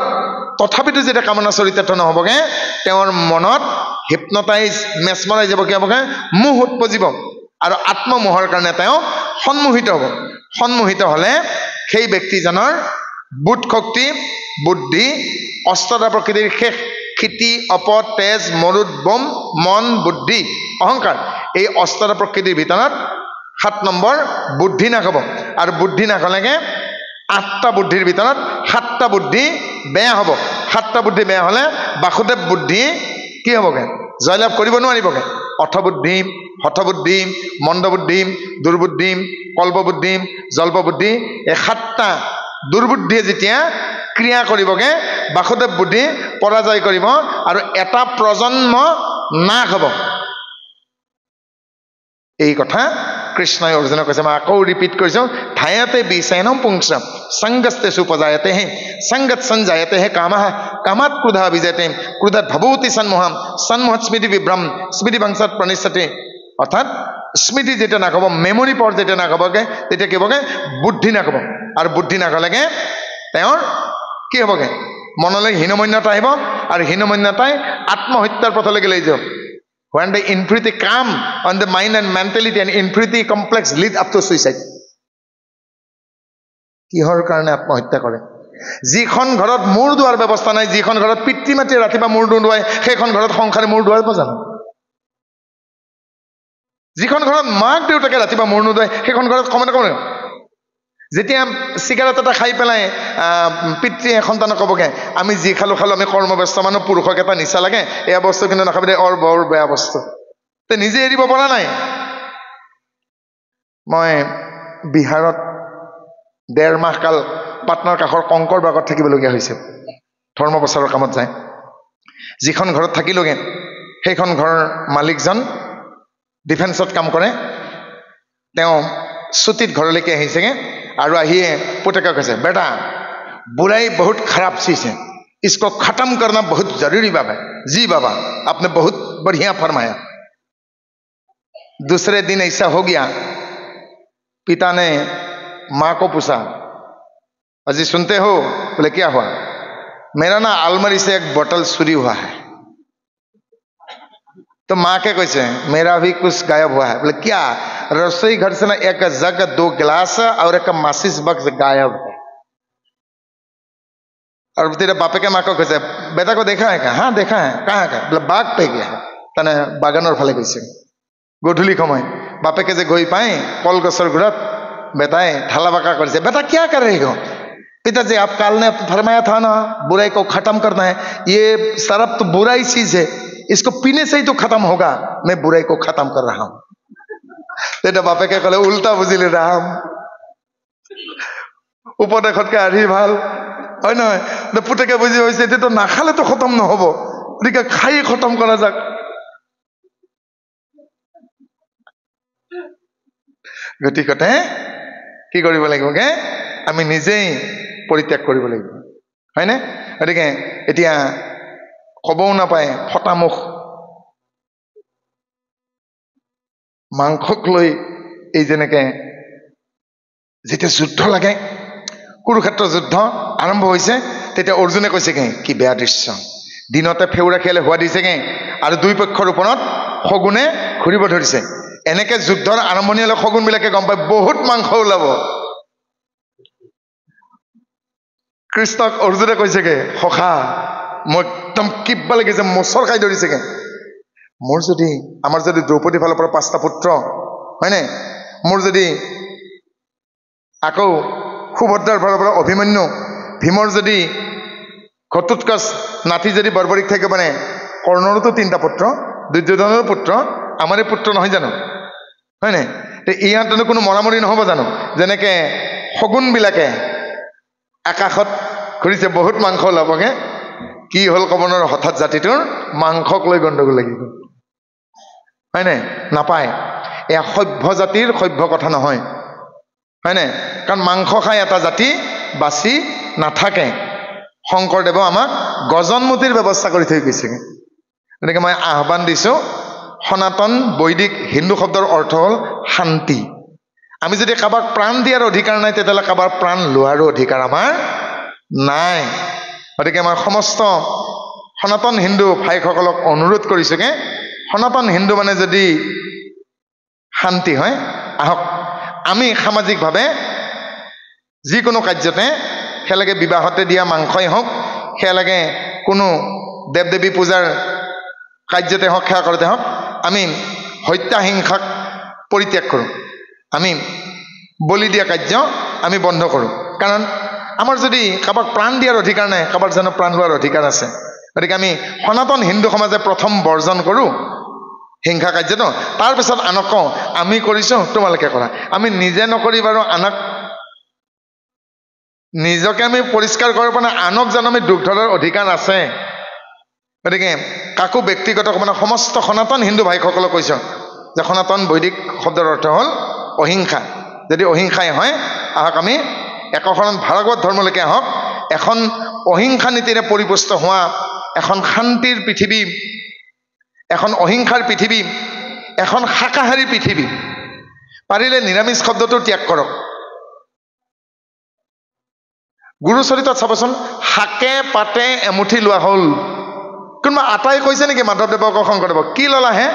তথাপিতো যেতিয়া কামনা চৰিতাৰ্থ নহ'বগে তেওঁৰ মনত হিপনটাইজ, মেচমৰাইজ যাব। কি হ'বগে? মোহ উৎপজিব আৰু আত্মমোহৰ কাৰণে তেওঁ সন্মোহিত হ'ব। সন্মোহিত হ'লে সেই ব্যক্তিজনৰ বোধ শক্তি, বুদ্ধি, অষ্টটা প্ৰকৃতিৰ শেষ ক্ষিতি, অপদ, তেজ, মৰুদ, বোম, মন, বুদ্ধি, অহংকাৰ, এই অষ্টটা প্ৰকৃতিৰ ভিতৰত 7 নম্বৰ বুদ্ধি নাশ হ'ব। আৰু বুদ্ধি নাশ হ'লেগে 8টা বুদ্ধিৰ ভিতৰত 7টা বুদ্ধি বেয়া হ'ব। 7টা বুদ্ধি বেয়া হ'লে বাসুদেৱ বুদ্ধি কি হ'বগে? জয়লাভ কৰিব নোৱাৰিবগে। অথবুদ্ধি, হঠবুদ্ধি, মন্দবুদ্ধি, দুৰ্বুদ্ধি, কল্পবুদ্ধি, জল্পবুদ্ধি, এই 7টা দুৰ্বুদ্ধিয়ে যেতিয়া ক্ৰিয়া কৰিবগে বাসুদেৱ বুদ্ধি পৰাজয় কৰিব আৰু এটা প্ৰজন্ম নাশ হ'ব। এই কথা কৃষ্ণই অৰ্জুনক কৈছে। মই আকৌ ৰিপিট কৰিছোঁ। ধায়াতে বিষয়ানুপুংসাম সংগস্তে সুপজায়তে হে সংগত সঞ্জায়তে হে কামাহ কামাত ক্ৰোধা অভিজয়তে ক্ৰোধাত ভবতি সন্মোহম সন্মোহত স্মৃতি বিভ্ৰম স্মৃতি ভংসত প্ৰণিষ্যতে। অৰ্থাৎ স্মৃতি যেতিয়া নাখাব, মেমৰি পাৱাৰ যেতিয়া নাখাবগে তেতিয়া কি হ'বগে? বুদ্ধি নাখাব। আৰু বুদ্ধি নাখালেগে তেওঁৰ কি হ'বগে? মনলৈ হীনমন্যতা আহিব আৰু হীনমন্যতাই আত্মহত্যাৰ পথলৈকে লৈ যাব। When the inferiority come on the mind and mentality, and inferiority complex lead up to suicide. কিহৰ কাৰণে আত্মহত্যা কৰে? যিখন ঘৰত মূৰ দুৱাৰ ব্যৱস্থা নাই, যিখন ঘৰত পিতৃ মাতৃয়ে ৰাতিপুৱা মূৰ দুৱাই, সেইখন ঘৰত সংসাৰে মূৰ দুৱাব জানো? যিখন ঘৰত মাক দেউতাকে ৰাতিপুৱা মূৰ নুদুৱাই সেইখন ঘৰত কমে কমে যেতিয়া চিগাৰেট এটা খাই পেলাই পিতৃয়ে সন্তানক ক'বগে, আমি যি খালো আমি কৰ্মব্যস্ত মানুহ, পুৰুষক এটা নিচা লাগে, এয়া বস্তু কিন্তু নাখাবি দে, বৰ বেয়া বস্তু। তে নিজে এৰিব পৰা নাই। মই বিহাৰত 1.5 মাহ কাল পাটনাৰ কাষৰ কংকৰ বাগত থাকিবলগীয়া হৈছে। ধৰ্ম প্ৰচাৰৰ কামত যায়। যিখন ঘৰত থাকিলোগে সেইখন ঘৰৰ মালিকজন ডিফেন্সত কাম কৰে। তেওঁ ছুটিত ঘৰলৈকে আহিছেগে আৰু আহিয়ে পুতেকে কৈছে, বেটা बुराई बहुत खराब चीज है, इसको खत्म करना बहुत जरूरी बाबा। जी बाबा, आपने बहुत बढ़िया फरमाया। दूसरे दिन ऐसा हो गया, पिता ने माँ को पूछा, अजी सुनते हो? बोले क्या हुआ? मेरा ना अलमारी से एक बोतल चोरी हुआ है। तो माँ के कैसे मेरा भी कुछ गायब हुआ है बोले क्या रसोई घर से ना एक जग 2 गिलास और एक माचिस बक्स गायब है और तेरे बापे के माँ को कैसे बेटा को देखा है क्या हाँ देखा है कहाँ का बोले बाग पे गया है तने बागानर फाले गई गधूली समय बापे के जे गई पाए कलगछर गुड़त बेटाए ढाला बाका कर बेटा क्या कर रही हो पिताजी आप काल ने फरमाया था ना बुराई को खत्म करना है ये शराब तो बुराई चीज है इसको पीने से ही तो खत्म होगा मैं बुराई को खत्म कर रहा हूं तेरा बापे के कले उल्टा बुझिले राम उपदेशत के आधी ভাল হয় নহয় পুতেকে বুঝি হয়েছে এটা তো না খালে তো খতম নহব গতিকে খাই খতম করা যাক গতিকতে কি কৰিব লাগিব গে আমি নিজেই পৰিত্যাগ কৰিব লাগিব হয়নে গতিকে এতিয়া কবও নাপায় ফটামুখ মাংসক লৈ এই যেনেকে যেতিয়া যুদ্ধ লাগে কুৰুক্ষেত্ৰ যুদ্ধ আৰম্ভ হৈছে তেতিয়া অৰ্জুনে কৈছেগে কি বেয়া দৃশ্য দিনতে ফেউৰা খেলে হোৱা দিছেগে আৰু দুই পক্ষৰ ওপৰত শগুনে ঘূৰিব ধৰিছে এনেকে যুদ্ধৰ আৰম্ভণি হলে শগুন বিলাকে গম পায় বহুত মাংস ওলাব কৃষ্ণক অৰ্জুনে কৈছেগে সখা মই একদম কিবা লাগিছে মচৰ খাই ধৰিছেগে মোৰ যদি আমাৰ যদি দ্ৰৌপদী ফালৰ পৰা 5টা পুত্ৰ হয়নে মোৰ যদি আকৌ সুভদ্ৰাৰ ফালৰ পৰা অভিমন্যু ভীমৰ যদি ঘটোৎকচ নাতি যদি বৰ্বৰিক থাকে মানে কৰ্ণৰতো 3টা পুত্ৰ দুৰ্যোধনৰ পুত্ৰ আমাৰে পুত্ৰ নহয় জানো হয়নে ইয়াত কোনো মৰামৰি নহব জানো যেনেকে শগুন বিলাকে আকাশত ঘূৰিছে বহুত মাংস ওলাবগে কি হল কবনৰ হঠাৎ জাতিটোৰ মাংসক লৈ গণ্ডগোল লাগিব হয়নে নাপায় এয়া সভ্য জাতিৰ সভ্য কথা নহয় হয়নে কাৰণ মাংস খাই এটা জাতি বাছি নাথাকে শংকৰদেৱ আমাক গজনমুতিৰ ব্যৱস্থা কৰি থৈ গৈছে গতিকে মই আহ্বান দিছো সনাতন বৈদিক হিন্দু শব্দৰ অৰ্থ হল শান্তি আমি যদি কাবাক প্ৰাণ দিয়াৰ অধিকাৰ নাই তেতিয়াহ'লে কাবাৰ প্ৰাণ লোৱাৰো অধিকাৰ আমাৰ নাই গতিকে মই সমস্ত সনাতন হিন্দু ভাইসকলক অনুৰোধ কৰিছোগে সনাতন হিন্দু মানে যদি শান্তি হয় আহক আমি সামাজিকভাৱে যিকোনো কাৰ্যতে সেয়ালৈকে বিবাহতে দিয়া মাংসই হওক সেয়ালৈকে কোনো দেৱ দেৱী পূজাৰ কাৰ্যতে হওক সেৱা কৰোঁতে হওক আমি হত্যা হিংসাক পৰিত্যাগ কৰোঁ আমি বলি দিয়া কাৰ্য আমি বন্ধ কৰোঁ কাৰণ আমাৰ যদি কাবাক প্ৰাণ দিয়াৰ অধিকাৰ নাই কাবাক জানো প্ৰাণ লোৱাৰ অধিকাৰ আছে গতিকে আমি সনাতন হিন্দু সমাজে প্ৰথম বৰ্জন কৰোঁ হিংসা কাৰ্যটো তাৰপিছত আনক কওঁ আমি কৰিছোঁ তোমালোকে কৰা আমি নিজে নকৰি বাৰু আনক নিজকে আমি পৰিষ্কাৰ কৰিব পৰা আনক জানো আমি দুখ ধৰাৰ অধিকাৰ আছে গতিকে কাকো ব্যক্তিগত মানে সমস্ত সনাতন হিন্দু ভাইসকলক কৈছোঁ যে সনাতন বৈদিক শব্দৰ অৰ্থ হ'ল অহিংসা যদি অহিংসাই হয় আহক আমি একশৰণ ভাগৱত ধৰ্মলৈকে আহক এখন অহিংসা নীতিৰে পৰিপুষ্ট হোৱা এখন শান্তিৰ পৃথিৱী এখন অহিংসাৰ পৃথিৱী এখন শাকাহাৰী পৃথিৱী পাৰিলে নিৰামিষ শব্দটো ত্যাগ কৰক গুৰুচৰিতত চাবচোন শাকে পাতে এমুঠি লোৱা হ'ল কোনোবা আটাই কৈছে নেকি মাধৱদেৱক শংকৰদেৱক কি ললা হে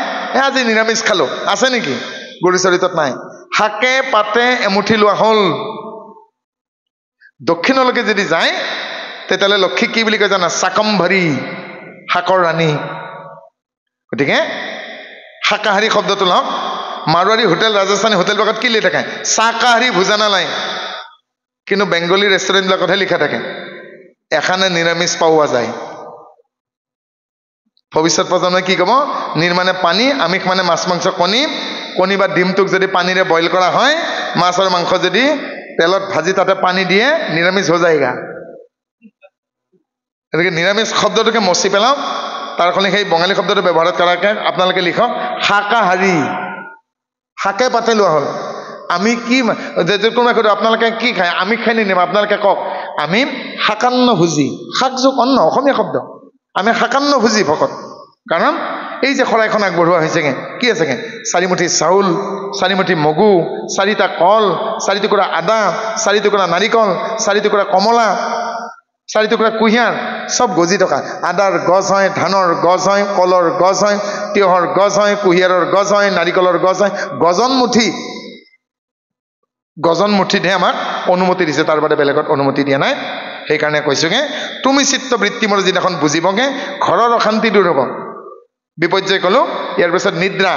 আজি নিৰামিষ খালো আছে নেকি গুৰুচৰিতত নাই শাকে পাতে এমুঠি লোৱা হ'ল দক্ষিণলৈকে যদি যায় তেতিয়াহ'লে লক্ষ্মী কি বুলি কয় জানা চাকম্ভৰী শাকৰ ৰাণী গতিকে শাকাহাৰী শব্দটো লওক মাৰোৱাৰী হোটেল ৰাজস্থানী হোটেলবিলাকত কি লিখি থাকে শাকাহাৰী ভোজনালয় কিন্তু বেংগলী ৰেষ্টুৰেণ্টবিলাকতহে লিখা থাকে এখানে নিৰামিষ পোৱা যায় ভৱিষ্যত প্ৰজন্মই কি ক'ব নিৰ্মাণে পানী আমিষ মানে মাছ মাংস কণী বা ডিমটোক যদি পানীৰে বইল কৰা হয় মাছ আৰু মাংস যদি তেলত ভাজি তাতে পানী দিয়ে নিৰামিষ হৈ যায়গা গতিকে নিৰামিষ শব্দটোকে মচি পেলাওক তাৰ সলনি সেই বঙালী শব্দটো ব্যৱহাৰ কৰাকে আপোনালোকে লিখক শাকাহাৰী শাকে পাতে লোৱা হ'ল আমি কি কোনোবাই সুধো আপোনালোকে কি খায় আমি খাই নিনিম আপোনালোকে কওক আমি শাকান্নভোজী শাকযোগ অন্ন অসমীয়া শব্দ আমি শাকান্নভোজী ভকত কাৰণ এই যে শৰাইখন আগবঢ়োৱা হৈছেগে কি আছেগে 4 মুঠি চাউল 4 মুঠি মগু 4টা কল 4 টুকুৰা আদা 4 টুকুৰা নাৰিকল 4 টুকুৰা কমলা 4 টুকুৰা কুঁহিয়াৰ সব গজি থকা আদাৰ গছ হয় ধানৰ গছ হয় কলৰ গছ হয় তিয়হৰ গছ হয় কুঁহিয়াৰৰ গছ হয় নাৰিকলৰ গছ হয় গজন মুঠিতহে আমাক অনুমতি দিছে তাৰ বাদে বেলেগত অনুমতি দিয়া নাই সেইকাৰণে কৈছোগে তুমি চিত্তবৃত্তি মোৰ যিদিনাখন বুজিবগে ঘৰৰ অশান্তি দূৰ হ'ব বিপৰ্যয় কলো ইয়াৰ পিছত নিদ্ৰা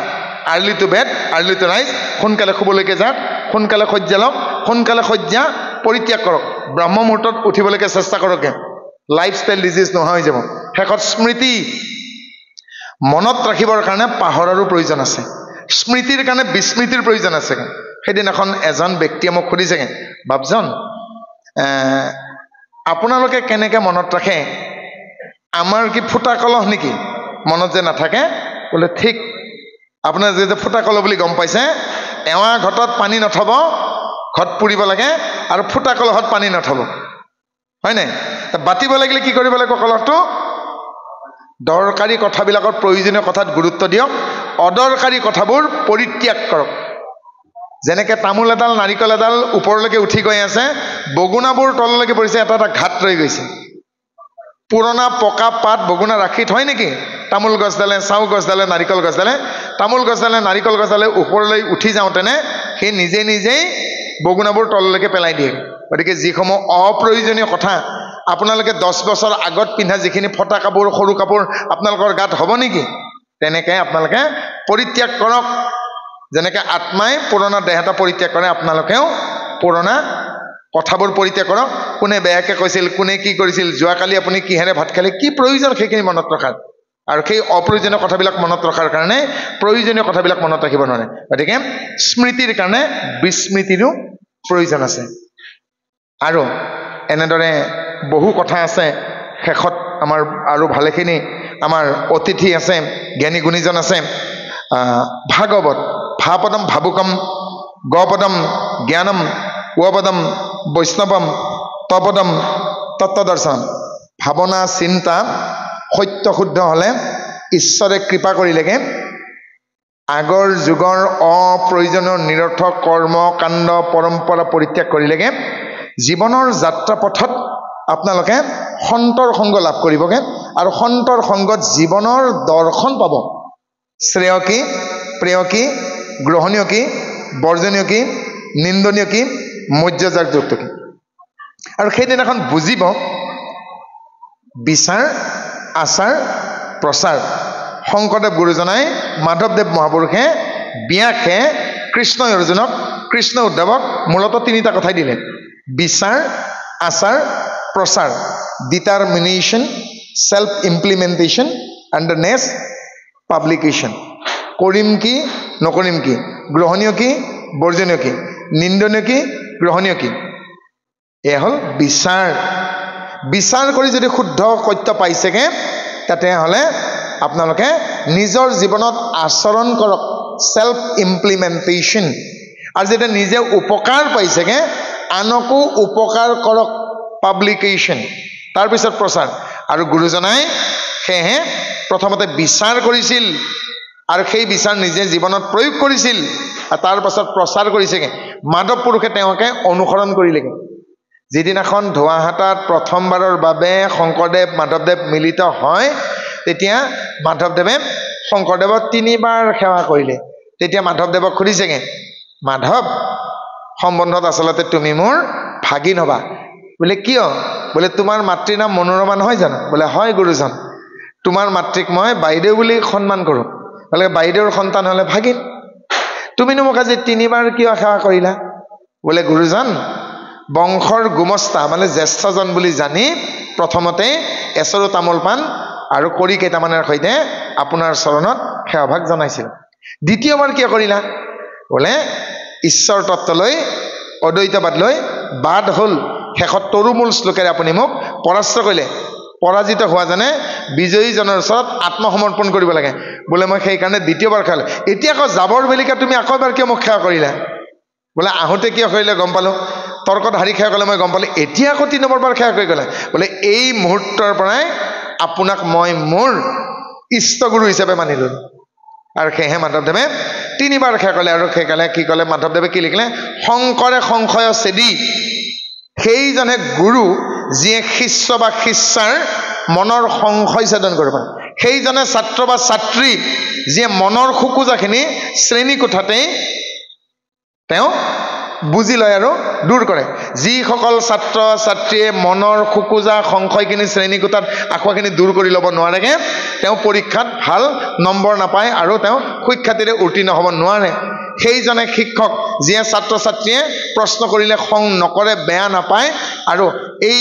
early to bed early to ৰাইজ সোনকালে শুবলৈকে যাওক সোনকালে শয্যা লওক সোনকালে শয্যা পৰিত্যাগ কৰক ব্ৰহ্ম মুহূৰ্তত উঠিবলৈকে চেষ্টা কৰকে লাইফষ্টাইল ডিজিজ নোহোৱা হৈ যাব শেষত স্মৃতি মনত ৰাখিবৰ কাৰণে পাহৰাৰো প্ৰয়োজন আছে স্মৃতিৰ কাৰণে বিস্মৃতিৰ প্ৰয়োজন আছে সেইদিনাখন এজন ব্যক্তিয়ে মোক সুধিছেগে বাপজন আপোনালোকে কেনেকৈ মনত ৰাখে আমাৰ কি ফুটা কলহ নেকি মনত যে নাথাকে বোলে ঠিক আপোনাৰ যে ফুটা কলহ বুলি গম পাইছে এৱা ঘটত পানী নথব ঘট পুৰিব লাগে আৰু ফুটা কলহত পানী নথব হয় নাই বাতিব লাগিলে কি কৰিব লাগিব কলহটো দৰকাৰী কথাবিলাকত প্ৰয়োজনীয় কথাত গুৰুত্ব দিয়ক অদৰকাৰী কথাবোৰ পৰিত্যাগ কৰক যেনেকৈ তামোল এডাল নাৰিকল এডাল ওপৰলৈকে উঠি গৈ আছে বগুনাবোৰ তললৈকে পৰিছে এটা এটা ঘাট ৰৈ গৈছে পুৰণা পকা পাত বগুনা ৰাখি থয় নেকি তামোল গছডালে চাউ গছডালে নাৰিকল গছডালে তামোল গছডালে নাৰিকল গছডালে ওপৰলৈ উঠি যাওঁতেনে সেই নিজে নিজেই বগুনাবোৰ তললৈকে পেলাই দিয়ে গতিকে যিসমূহ অপ্ৰয়োজনীয় কথা আপোনালোকে 10 বছৰ আগত পিন্ধা যিখিনি ফটা কাপোৰ সৰু কাপোৰ আপোনালোকৰ গাত হ'ব নেকি তেনেকৈ আপোনালোকে পৰিত্যাগ কৰক যেনেকৈ আত্মাই পুৰণা দেহ এটা পৰিত্যাগ কৰে আপোনালোকেও পুৰণা কথাবোৰ পৰিত্যাগ কৰক কোনে বেয়াকৈ কৈছিল কোনে কি কৰিছিল যোৱাকালি আপুনি কিহেৰে ভাত খালে কি প্ৰয়োজন সেইখিনি মনত ৰখাৰ আৰু সেই অপ্ৰয়োজনীয় কথাবিলাক মনত ৰখাৰ কাৰণে প্ৰয়োজনীয় কথাবিলাক মনত ৰাখিব নোৱাৰে গতিকে স্মৃতিৰ কাৰণে বিস্মৃতিৰো প্ৰয়োজন আছে আৰু এনেদৰে বহু কথা আছে শেষত আমাৰ আৰু ভালেখিনি আমাৰ অতিথি আছে জ্ঞানী গুণীজন আছে ভাগৱত ভাপদম ভাবুকম গপদম জ্ঞানম ৱপদম বৈষ্ণৱম তপদম তত্ত্বদৰ্শন ভাৱনা চিন্তা সত্য শুদ্ধ হ'লে ঈশ্বৰে কৃপা কৰিলেগে আগৰ যুগৰ অপ্ৰয়োজনীয় নিৰৰ্থক কৰ্ম কাণ্ড পৰম্পৰা পৰিত্যাগ কৰিলেগে জীৱনৰ যাত্ৰা পথত আপোনালোকে সন্তৰ সংগ লাভ কৰিবগে আৰু সন্তৰ সংগত জীৱনৰ দৰ্শন পাব শ্ৰেয় কি প্ৰেয় কি গ্ৰহণীয় কি বৰ্জনীয় কি নিন্দনীয় কি মৰ্যাদাযুক্ত কি আৰু সেইদিনাখন বুজিব বিচাৰ আচাৰ প্ৰচাৰ শংকৰদেৱ গুৰুজনাই মাধৱদেৱ মহাপুৰুষে ব্যাসে কৃষ্ণ অৰ্জুনক কৃষ্ণ উদ্ধৱক মূলতঃ 3টা কথাই দিলে বিচাৰ আচাৰ প্ৰচাৰ determination self implementation and the next publication কৰিম কি নকৰিম কি গ্ৰহণীয় কি বৰ্জনীয় কি নিন্দনীয় কি গ্ৰহণীয় কি এয়া হ'ল বিচাৰ কৰি যদি শুদ্ধ সত্য পাইছেগে তেতিয়াহ'লে আপোনালোকে নিজৰ জীৱনত আচৰণ কৰক সেলফ ইমপ্লিমেণ্টেশ্যন আৰু যেতিয়া নিজে উপকাৰ পাইছেগে আনকো উপকাৰ কৰক পাব্লিকেশ্যন তাৰপিছত প্ৰচাৰ আৰু গুৰুজনাই সেয়েহে প্ৰথমতে বিচাৰ কৰিছিল আৰু সেই বিচাৰ নিজে জীৱনত প্ৰয়োগ কৰিছিল আৰু তাৰ পাছত প্ৰচাৰ কৰিছেগে মাধৱ পুৰুষে তেওঁকে অনুসৰণ কৰিলেগে যিদিনাখন ধোৱাহাটাত প্ৰথমবাৰৰ বাবে শংকৰদেৱ মাধৱদেৱ মিলিত হয় তেতিয়া মাধৱদেৱে শংকৰদেৱক 3বাৰ সেৱা কৰিলে তেতিয়া মাধৱদেৱক সুধিছেগে মাধৱ সম্বন্ধত আচলতে তুমি মোৰ ভাগিন হবা বোলে কিয় বোলে তোমাৰ মাতৃৰ নাম মনোৰমা নহয় জানো বোলে হয় গুৰুজন তোমাৰ মাতৃক মই বাইদেউ বুলি সন্মান কৰোঁ বোলে বাইদেউৰ সন্তান হ'লে ভাগিন তুমিনো মোক আজি 3বাৰ কিয় সেৱা কৰিলা বোলে গুৰুজন বংশৰ গুমস্তা মানে জ্যেষ্ঠজন বুলি জানি প্ৰথমতে এচৰু তামোল পাণ আৰু কৰি কেইটামানৰ সৈতে আপোনাৰ চৰণত সেৱাভাগ জনাইছিল দ্বিতীয়বাৰ কিয় কৰিলা বোলে ঈশ্বৰ তত্ত্বলৈ অদ্বৈতবাদলৈ বাদ হ'ল শেষত তৰুমূল শ্লোকেৰে আপুনি মোক পৰাস্ত কৰিলে পৰাজিত হোৱা যেনে বিজয়ীজনৰ ওচৰত আত্মসমৰ্পণ কৰিব লাগে বোলে মই সেইকাৰণে দ্বিতীয়বাৰ সেৱা এতিয়া আকৌ যাবৰ বেলিকা তুমি আকৌ এবাৰ কিয় মোক সেৱা কৰিলা বোলে আহোঁতে কিয় কৰিলে গম পালোঁ তৰ্কত হাৰি সেৱা কৰিলে মই গম পালোঁ এতিয়া আকৌ 3 নম্বৰবাৰ সেৱা কৰি গ'লে বোলে এই মুহূৰ্তৰ পৰাই আপোনাক মই মোৰ ইষ্টগুৰু হিচাপে মানি ল'লোঁ আৰু সেয়েহে মাধৱদেৱে 3বাৰ সেৱা কৰিলে আৰু সেইকাৰণে কি ক'লে মাধৱদেৱে কি লিখিলে শংকৰে সংশয় চেদি সেইজনে গুৰু যিয়ে শিষ্য বা শিষ্যাৰ মনৰ সংশয় ছেদন কৰিব পাৰে, সেইজনে ছাত্ৰ বা ছাত্ৰী যিয়ে মনৰ খোকোজাখিনি শ্ৰেণী কোঠাতেই তেওঁ বুজি লয় আৰু দূৰ কৰে। যিসকল ছাত্ৰ ছাত্ৰীয়ে মনৰ খোকোজা সংশয়খিনি শ্ৰেণী কোঠাত আখোৱাখিনি দূৰ কৰি ল'ব নোৱাৰেগে, তেওঁ পৰীক্ষাত ভাল নম্বৰ নাপায় আৰু তেওঁ সুখ্যাতিৰে উত্তীৰ্ণ হ'ব নোৱাৰে। সেইজনে শিক্ষক যিয়ে ছাত্ৰ ছাত্ৰীয়ে প্ৰশ্ন কৰিলে খং নকৰে, বেয়া নাপায় আৰু এই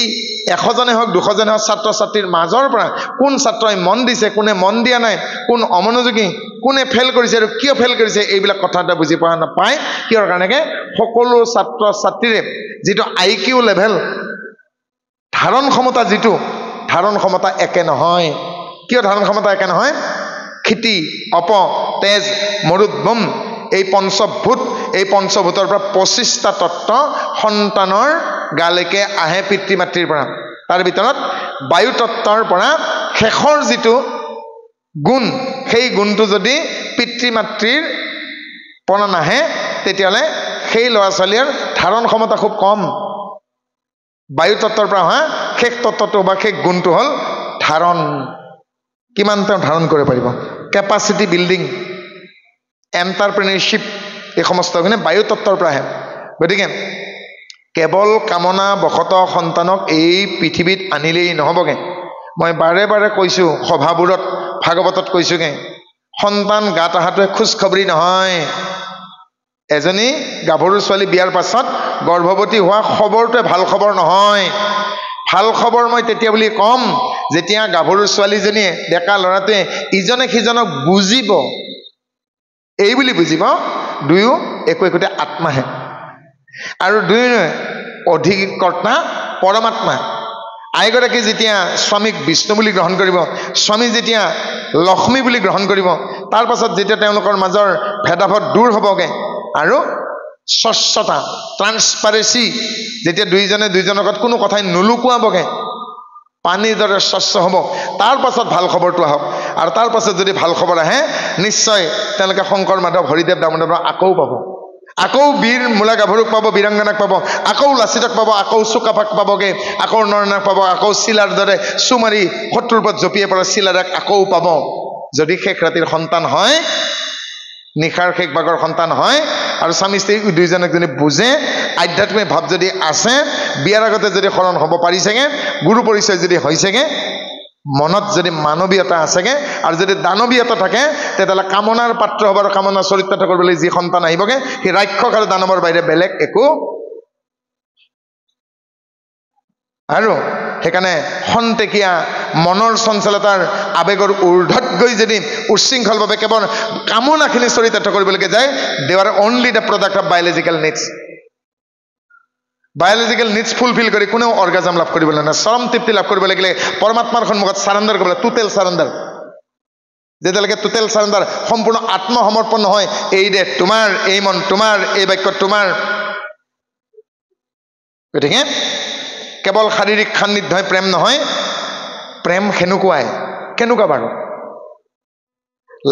100জনে হওক 200জনে হওক ছাত্ৰ ছাত্ৰীৰ মাজৰ পৰা কোন ছাত্ৰই মন দিছে, কোনে মন দিয়া নাই, কোন অমনোযোগী, কোনে ফেল কৰিছে আৰু কিয় ফেল কৰিছে, এইবিলাক কথা এটা বুজি পোৱা নাপায়। কিয়ৰ কাৰণেকে সকলো ছাত্ৰ ছাত্ৰীৰে যিটো IQ লেভেল, ধাৰণ ক্ষমতা, যিটো ধাৰণ ক্ষমতা একে নহয়। কিয় ধাৰণ ক্ষমতা একে নহয়? ক্ষিতি, অপ, তেজ, মৰুদ্বম, এই পঞ্চভূত, এই পঞ্চভূতৰ পৰা 25টা তত্ত্ব সন্তানৰ গালৈকে আহে পিতৃ মাতৃৰ পৰা। তাৰ ভিতৰত বায়ু তত্ত্বৰ পৰা শেষৰ যিটো গুণ, সেই গুণটো যদি পিতৃ মাতৃৰ পৰা নাহে, তেতিয়াহ'লে সেই ল'ৰা ছোৱালীৰ ধাৰণ ক্ষমতা খুব কম। বায়ু তত্ত্বৰ পৰা অহা শেষ তত্ত্বটো বা শেষ গুণটো হ'ল ধাৰণ। কিমান তেওঁ ধাৰণ কৰিব পাৰিব, কেপাচিটি বিল্ডিং, এণ্টাৰপ্ৰেনাৰশ্বিপ, এই সমস্তখিনি বায়ু তত্ত্বৰ পৰা আহে। গতিকে কেৱল কামনা বশতঃ সন্তানক এই পৃথিৱীত আনিলেই নহ'বগে। মই বাৰে বাৰে কৈছোঁ, সভাবোৰত ভাগৱতত কৈছোঁগে, সন্তান গাত অহাটোৱে খোজখবৰি নহয়। এজনী গাভৰু ছোৱালী বিয়াৰ পাছত গৰ্ভৱতী হোৱা খবৰটোৱে ভাল খবৰ নহয়। ভাল খবৰ মই তেতিয়া বুলি ক'ম যেতিয়া গাভৰু ছোৱালীজনীয়ে, ডেকা ল'ৰাটোৱে ইজনে সিজনক বুজিব, এই বুলি বুজিব দুয়ো একো একোটা আত্মাহে আৰু দুয়ো অধিকৰ্তা পৰমাত্মা। আইগৰাকী যেতিয়া স্বামীক বিষ্ণু বুলি গ্ৰহণ কৰিব, স্বামী যেতিয়া লক্ষ্মী বুলি গ্ৰহণ কৰিব, তাৰ পাছত যেতিয়া তেওঁলোকৰ মাজৰ ভেদাভেদ দূৰ হ'বগে আৰু স্বচ্ছতা, ট্ৰান্সপাৰেঞ্চি, যেতিয়া দুইজনে দুইজনৰ লগত কোনো কথাই নুলুকুৱাবগে, পানীৰ দৰে স্বচ্ছ হ'ব, তাৰ পাছত ভাল খবৰটো আহক। আৰু তাৰ পাছত যদি ভাল খবৰ আহে, নিশ্চয় তেওঁলোকে শংকৰ মাধৱ হৰিদেৱ দামোদৰক আকৌ পাব, আকৌ বীৰ মূলা গাভৰুক পাব, বীৰাংগনাক পাব, আকৌ লাচিতক পাব, আকৌ চুকাফাক পাবগে, আকৌ নৰনাক পাব, আকৌ চিলাৰ দৰে চুমাৰি শত্ৰুৰ ওপৰত জঁপিয়াই পৰা চিলাৰাক আকৌ পাব। যদি শেষ ৰাতিৰ সন্তান হয়, নিশাৰ শেষ ভাগৰ সন্তান হয় আৰু স্বামী স্ত্ৰী দুইজনক যদি বুজে, আধ্যাত্মিক ভাৱ যদি আছে, বিয়াৰ আগতে যদি শৰণ হ'ব পাৰিছেগে, গুৰু পৰিচয় যদি হৈছেগে, মনত যদি মানৱীয়তা আছেগে আৰু যদি দানৱীয়তা থাকে, তেতিয়াহ'লে কামনাৰ পাত্ৰ হ'ব আৰু কামনাৰ চৰিত্ৰ কৰিবলৈ যি সন্তান আহিবগে, সেই ৰাক্ষস আৰু দানৱৰ বাহিৰে বেলেগ একো। আৰু সেইকাৰণে খন্তেকীয়া মনৰ চঞ্চলতাৰ আৱেগৰ ঊৰ্ধত গৈ যদি উচ্ছৃংখলভাৱে কেৱল কামনাখিনি চৰিতাৰ্থ কৰিবলৈকে যায়, they are only the product of biological needs. Biological needs fulfil কৰি কোনেও অৰ্গাজম লাভ কৰিবলৈ নাই। চৰম তৃপ্তি লাভ কৰিব লাগিলে পৰমাত্মাৰ সন্মুখত চাৰেণ্ডাৰ কৰিব লাগে, টোটেল চাৰেণ্ডাৰ। যেতিয়ালৈকে টোটেল চাৰেণ্ডাৰ, সম্পূৰ্ণ আত্মসমৰ্পণ নহয়, এই দেহ তোমাৰ, এই মন তোমাৰ, এই বাক্য তোমাৰ। গতিকে কেৱল শাৰীৰিক সান্নিধ্যই প্ৰেম নহয়, প্ৰেম সেনেকুৱাই। কেনেকুৱা বাৰু?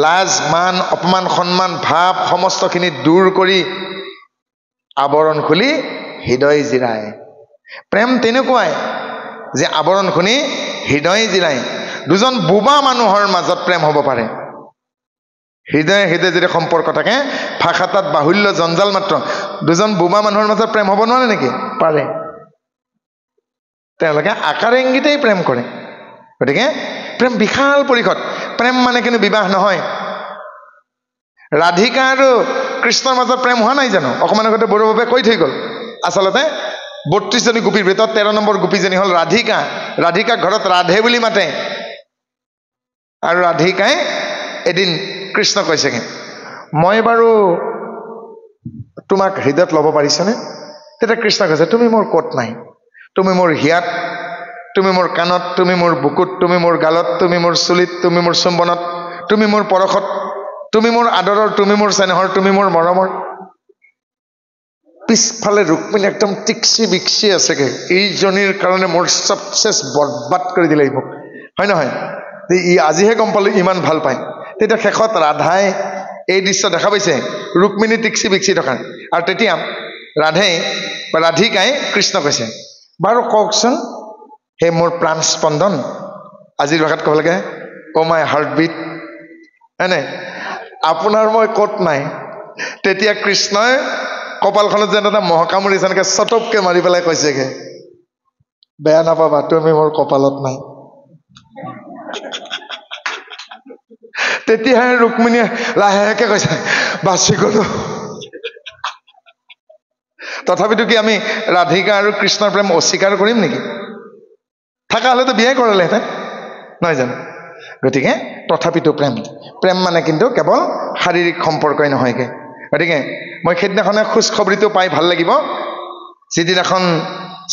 লাজ মান অপমান সন্মান ভাৱ সমস্তখিনি দূৰ কৰি আৱৰণ খুলি হৃদয় জিৰায়। প্ৰেম তেনেকুৱাই যে আৱৰণ খুলি হৃদয় জিৰায়। দুজন বোবা মানুহৰ মাজত প্ৰেম হ'ব পাৰে, হৃদয়ে হৃদয়ে যদি সম্পৰ্ক থাকে, ভাষা তাত বাহুল্য জঞ্জাল মাত্ৰ। দুজন বোবা মানুহৰ মাজত প্ৰেম হ'ব নোৱাৰে নেকি? পাৰে। তেওঁলোকে আকাৰ ইংগিতেই প্ৰেম কৰে। গতিকে প্ৰেম বিশাল পৰিষদ। প্ৰেম মানে কিন্তু বিবাহ নহয়। ৰাধিকা আৰু কৃষ্ণৰ মাজত প্ৰেম হোৱা নাই জানো? অকমান আগতে বড়োবাবে কৈ থৈ গ'ল। আচলতে 32জনী গোপীৰ ভিতৰত 13 নম্বৰ গোপীজনী হ'ল ৰাধিকা। ৰাধিকাক ঘৰত ৰাধে বুলি মাতে। আৰু ৰাধিকাই এদিন কৃষ্ণ কৈছেগে, মই বাৰু তোমাক হৃদয়ত ল'ব পাৰিছনে? তেতিয়া কৃষ্ণ কৈছে, তুমি মোৰ ক'ত নাই, তুমি মোৰ হিয়াত, তুমি মোৰ কাণত, তুমি মোৰ বুকুত, তুমি মোৰ গালত, তুমি মোৰ চুলিত, তুমি মোৰ চুম্বনত, তুমি মোৰ পৰশত, তুমি মোৰ আদৰৰ, তুমি মোৰ চেনেহৰ, তুমি মোৰ মৰমৰ। পিছফালে ৰুক্মিণী একদম টিকচি বিকচি আছেগে, এইজনীৰ কাৰণে মোৰ চবচেছ বৰবাদ কৰি দিলে মোক, হয় নহয়? ই আজিহে গম পালো ইমান ভাল পায়। তেতিয়া শেষত ৰাধাই এই দৃশ্য দেখা পাইছে, ৰুক্মিণী টিকচি বিকচি থকা। আৰু তেতিয়া ৰাধিকাই কৃষ্ণ কৈছে, বাৰু কওকচোন হে মোৰ প্ৰাণ স্পন্দন, আজিৰ ভাষাত ক'ব লাগে অ' মাই হাৰ্ট বিট, হয়নে? আপোনাৰ মই ক'ত নাই। তেতিয়া কৃষ্ণই কপালখনত যেন এটা মহকামুৰি যেনেকৈ চটপকৈ মাৰি পেলাই কৈছেগে, বেয়া নাপাবা, তুমি মোৰ কপালত নাই। তেতিয়াহে ৰুক্মিণীয়ে লাহেকৈ কৈছে, বাচি গলো। তথাপিতো কি আমি ৰাধিকা আৰু কৃষ্ণৰ প্ৰেম অস্বীকাৰ কৰিম নেকি? থকা হ'লেতো বিয়াই কৰালেহেঁতেন, নহয় জানো? গতিকে তথাপিতো প্ৰেম মানে কিন্তু কেৱল শাৰীৰিক সম্পৰ্কই নহয়গে। গতিকে মই সেইদিনাখনে খোজখবৰিটো পাই ভাল লাগিব, যিদিনাখন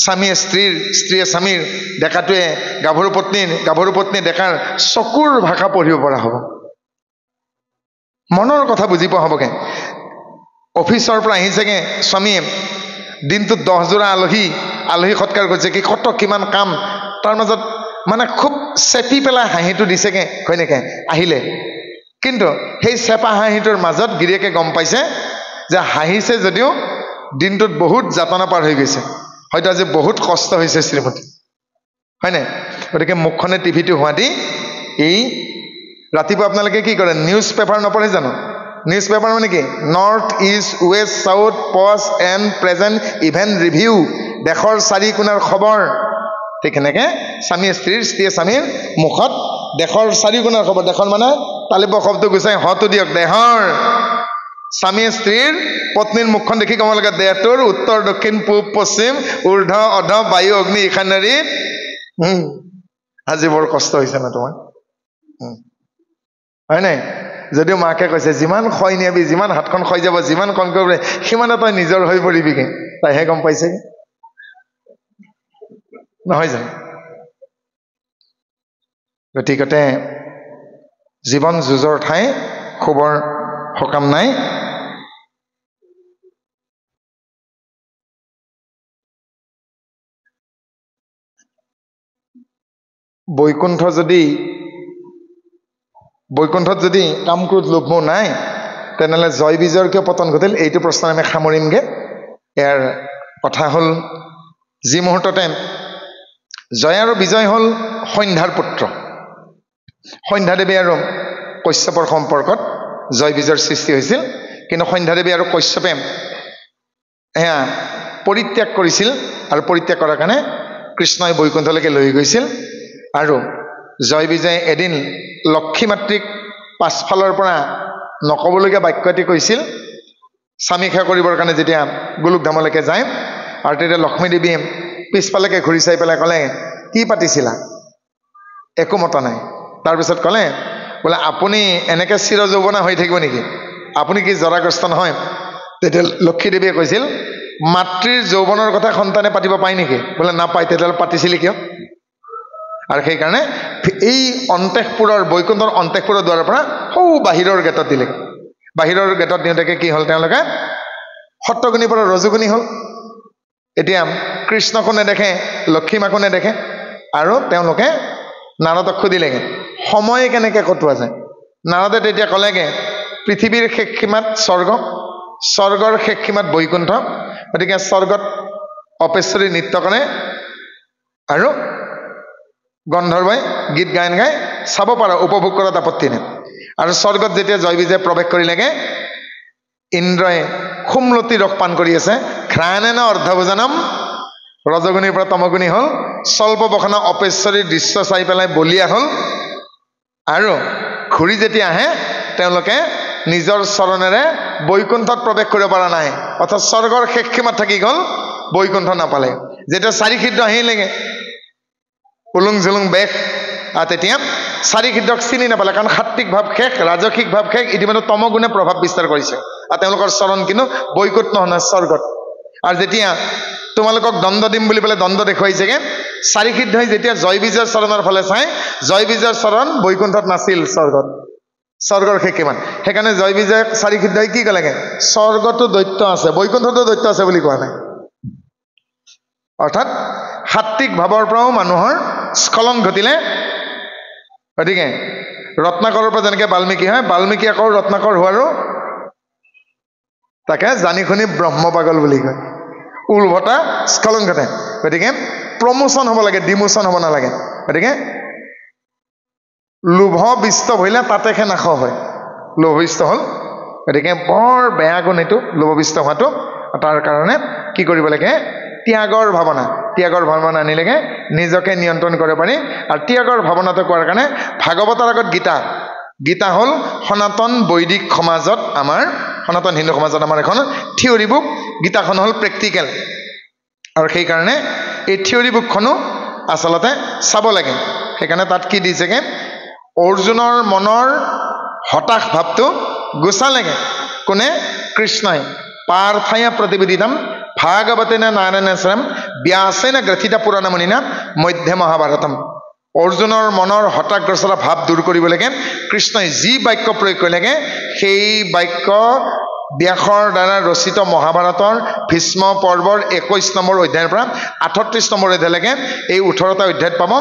স্বামীয়ে স্ত্ৰীয়ে স্বামীৰ, ডেকাটোৱে গাভৰু পত্নীৰ ডেকাৰ চকুৰ ভাষা পঢ়িব পৰা হ'ব, মনৰ কথা বুজি পোৱা হ'বগে। অফিচৰ পৰা আহিছেগে স্বামীয়ে, দিনটোত 10 যোৰা আলহী সৎকাৰ কৰিছে, কি কত কিমান কাম, তাৰ মাজত মানে খুব চেপি পেলাই হাঁহিটো দিছেগে ঘৈণীয়েকে আহিলে। কিন্তু সেই চেপা হাঁহিটোৰ মাজত গিৰিয়েকে গম পাইছে যে হাঁহিছে যদিও দিনটোত বহুত যাতনা পাৰ হৈ গৈছে, হয়তো আজি বহুত কষ্ট হৈছে শ্ৰীমতী, হয়নে? গতিকে মুখখনে টিভিটো হোৱা দি এই ৰাতিপুৱা আপোনালোকে কি কৰে, নিউজ পেপাৰ নপঢ়ে জানো? নিউজ পেপাৰ মানে কি? North east west south post and present event review, দেশৰ চাৰিকোণাৰ খবৰ। ঠিক এনেকে স্বামীয়ে স্ত্ৰীয়ে স্বামীৰ মুখত দেশৰ চাৰিকোণাৰ খবৰ, দেশৰ মানে তালিব শব্দ গুচাই হতো দিয়ক, দেহৰ। স্বামীয়ে স্ত্ৰীৰ পত্নীৰ মুখখন দেখি ক'ব লাগে, দেহটোৰ উত্তৰ দক্ষিণ পূব পশ্চিম ঊৰ্ধ্ব অধ বায়ু অগ্নি ঈশান্যৰী। আজি বৰ কষ্ট হৈছে ন তোমাৰ, হয় নাই? যদিও মাকে কৈছে যিমান ক্ষয় নিয়াবি, যিমান হাতখন ক্ষয় যাব, যিমান কম কৰিব সিমানে তই নিজৰ হৈ পৰিবিগে, তাইহে গম পাইছে, নহয় জানো? গতিকতে জীৱন যুঁজৰ ঠাই, শুবৰ সকাম নাই। বৈকুণ্ঠত যদি কাম ক্ৰোধ লোভ মোহ নাই, তেনেহ'লে জয় বিজয়ৰ কিয় পতন ঘটিল? এইটো প্ৰশ্ন আমি সামৰিমগে। ইয়াৰ কথা হ'ল, যি মুহূৰ্ততে জয় আৰু বিজয় হ'ল সন্ধ্যাৰ পুত্ৰ, সন্ধ্যাদেৱী আৰু কশ্যপৰ সম্পৰ্কত জয় বিজয়ৰ সৃষ্টি হৈছিল। কিন্তু সন্ধ্যাদেৱী আৰু কশ্যপে এয়া পৰিত্যাগ কৰিছিল, আৰু পৰিত্যাগ কৰাৰ কাৰণে কৃষ্ণই বৈকুণ্ঠলৈকে লৈ গৈছিল। আৰু জয় বিজয়ে এদিন লক্ষী মাতৃক পাছফালৰ পৰা নক'বলগীয়া বাক্য এটি কৈছিল, স্বামী সেৱা কৰিবৰ কাৰণে যেতিয়া গোলোকধামলৈকে যায়। আৰু তেতিয়া লক্ষ্মী দেৱীয়ে পিছফালেকে ঘূৰি চাই পেলাই ক'লে, কি পাতিছিলা? একো মতা নাই। তাৰপিছত ক'লে, বোলে আপুনি এনেকৈ চিৰ যৌৱনা হৈ থাকিব নেকি? আপুনি কি জৰাগ্ৰস্ত নহয়? তেতিয়া লক্ষ্মী দেৱীয়ে কৈছিল, মাতৃৰ যৌৱনৰ কথা সন্তানে পাতিব পায় নেকি? বোলে নাপায়। তেতিয়াহ'লে পাতিছিলি কিয়? আৰু সেইকাৰণে এই অন্তেশপুৰৰ, বৈকুণ্ঠৰ অন্তেশপুৰৰ দ্বাৰৰ পৰা সৌ বাহিৰৰ গেটত দিলে। বাহিৰৰ গেটত দিওঁতেকে কি হ'ল, তেওঁলোকে সত্যগুণীৰ পৰা ৰজগুণী হ'ল। এতিয়া কৃষ্ণকো নেদেখে, লক্ষ্মী মাকো নেদেখে, আৰু তেওঁলোকে নাৰদক সুধিলেগে সময় কেনেকৈ কটোৱা যায়। নাৰদে তেতিয়া ক'লেগে, পৃথিৱীৰ শেষ সীমাত স্বৰ্গ, স্বৰ্গৰ শেষ সীমাত বৈকুণ্ঠ। গতিকে স্বৰ্গত অপেশ্বৰী নৃত্য কৰে আৰু গন্ধৰ্বই গীত গায়ন গাই চাব পাৰা, উপভোগ কৰাত আপত্তি নাই। আৰু স্বৰ্গত যেতিয়া জয় বিজয়ে প্ৰৱেশ কৰিলেগে, ইন্দ্ৰই সুমলতি ৰস পান কৰি আছে, ঘ্ৰাণেন অৰ্ধভোজনম, ৰজগুণীৰ পৰা তমগুণী হ'ল, স্বল্প বসনা অপেশ্বৰীৰ দৃশ্য চাই পেলাই বলিয়া হ'ল। আৰু ঘূৰি যেতিয়া আহে, তেওঁলোকে নিজৰ চৰণেৰে বৈকুণ্ঠত প্ৰৱেশ কৰিব পৰা নাই, অৰ্থাৎ স্বৰ্গৰ শেষ সীমাত থাকি গ'ল, বৈকুণ্ঠ নাপালে। যেতিয়া চাৰিসিদ্ধ আহিলেগে, উলুং জুলুং বেশ, তেতিয়া চাৰিসিদ্ধক চিনি নাপালে, কাৰণ সাত্বিক ভাৱ শেষ, ৰাজসিক ভাৱ শেষ, ইতিমধ্যে তমগুণে প্ৰভাৱ বিস্তাৰ কৰিছে। আৰু তেওঁলোকৰ চৰণ কিন্তু বৈকুণ্ঠ নহয়, স্বৰ্গত। আৰু যেতিয়া তোমালোকক দণ্ড দিম বুলি পেলাই দণ্ড দেখুৱাইছেগে, চাৰিসিদ্ধই যেতিয়া জয় বিজয়ৰ চৰণৰ ফালে চাই, জয় বিজয়ৰ চৰণ বৈকুণ্ঠত নাছিল, স্বৰ্গত, স্বৰ্গৰ শেষ সীমাত। সেইকাৰণে জয় বিজয় চাৰিসিদ্ধই কি ক'লেগে, স্বৰ্গতো দৈত্য আছে, বৈকুণ্ঠতো দৈত্য আছে বুলি কোৱা নাই। অৰ্থাৎ সাত্বিক ভাৱৰ পৰাও মানুহৰ স্খলন ঘটিলে। গতিকে ৰত্নাকৰৰ পৰা যেনেকৈ বাল্মীকি হয়, বাল্মীকি আকৌ ৰত্নাকৰ হোৱাৰো তাকে জানি শুনি ব্ৰহ্ম পাগল বুলি কয়, উৰ্ভতা স্খলন ঘটে। গতিকে প্ৰমোচন হ'ব লাগে, ডিমোচন হ'ব নালাগে। গতিকে লোভবিষ্ট হলে তাতেহে নাশ হয়, লোভবিষ্ট হ'ল। গতিকে বৰ বেয়া গুণ এইটো লোভবিষ্ট হোৱাটো। তাৰ কাৰণে কি কৰিব লাগে? ত্যাগৰ ভাৱনা আনিলেগে নিজকে নিয়ন্ত্ৰণ কৰিব পাৰি। আৰু ত্যাগৰ ভাৱনাটো কোৱাৰ কাৰণে ভাগৱতৰ আগত গীতা হ'ল সনাতন বৈদিক সমাজত, আমাৰ সনাতন হিন্দু সমাজত আমাৰ এখন থিয়ৰী বুক। গীতাখন হ'ল প্ৰেক্টিকেল। আৰু সেইকাৰণে এই থিয়ৰী বুকখনো আচলতে চাব লাগে। সেইকাৰণে তাত কি দিছেগে? অৰ্জুনৰ মনৰ হতাশ ভাৱটো গুচালেগে কোনে? কৃষ্ণই। পাർത്থায় প্ৰতিবেদিতম ভাগৱতেন নাৰায়ণেশ্বৰম ব্যাসেন গ্ৰথিত পুৰাণমণিনা মধ্যে মহাভাৰতম। অৰ্জুনৰ মনৰ হতাশগ্ৰস্ত ভাৱ দূৰ কৰিব লাগে কৃষ্ণই যি বাক্য প্ৰয়োগ কৰিলেগে, সেই বাক্য ব্যাসৰ দ্বাৰা ৰচিত মহাভাৰতৰ ভীষ্ম পৰ্বৰ 21 নম্বৰ অধ্যায়ৰ পৰা 38 নম্বৰ অধ্যায়লৈকে এই 18টা অধ্যায়ত পাব।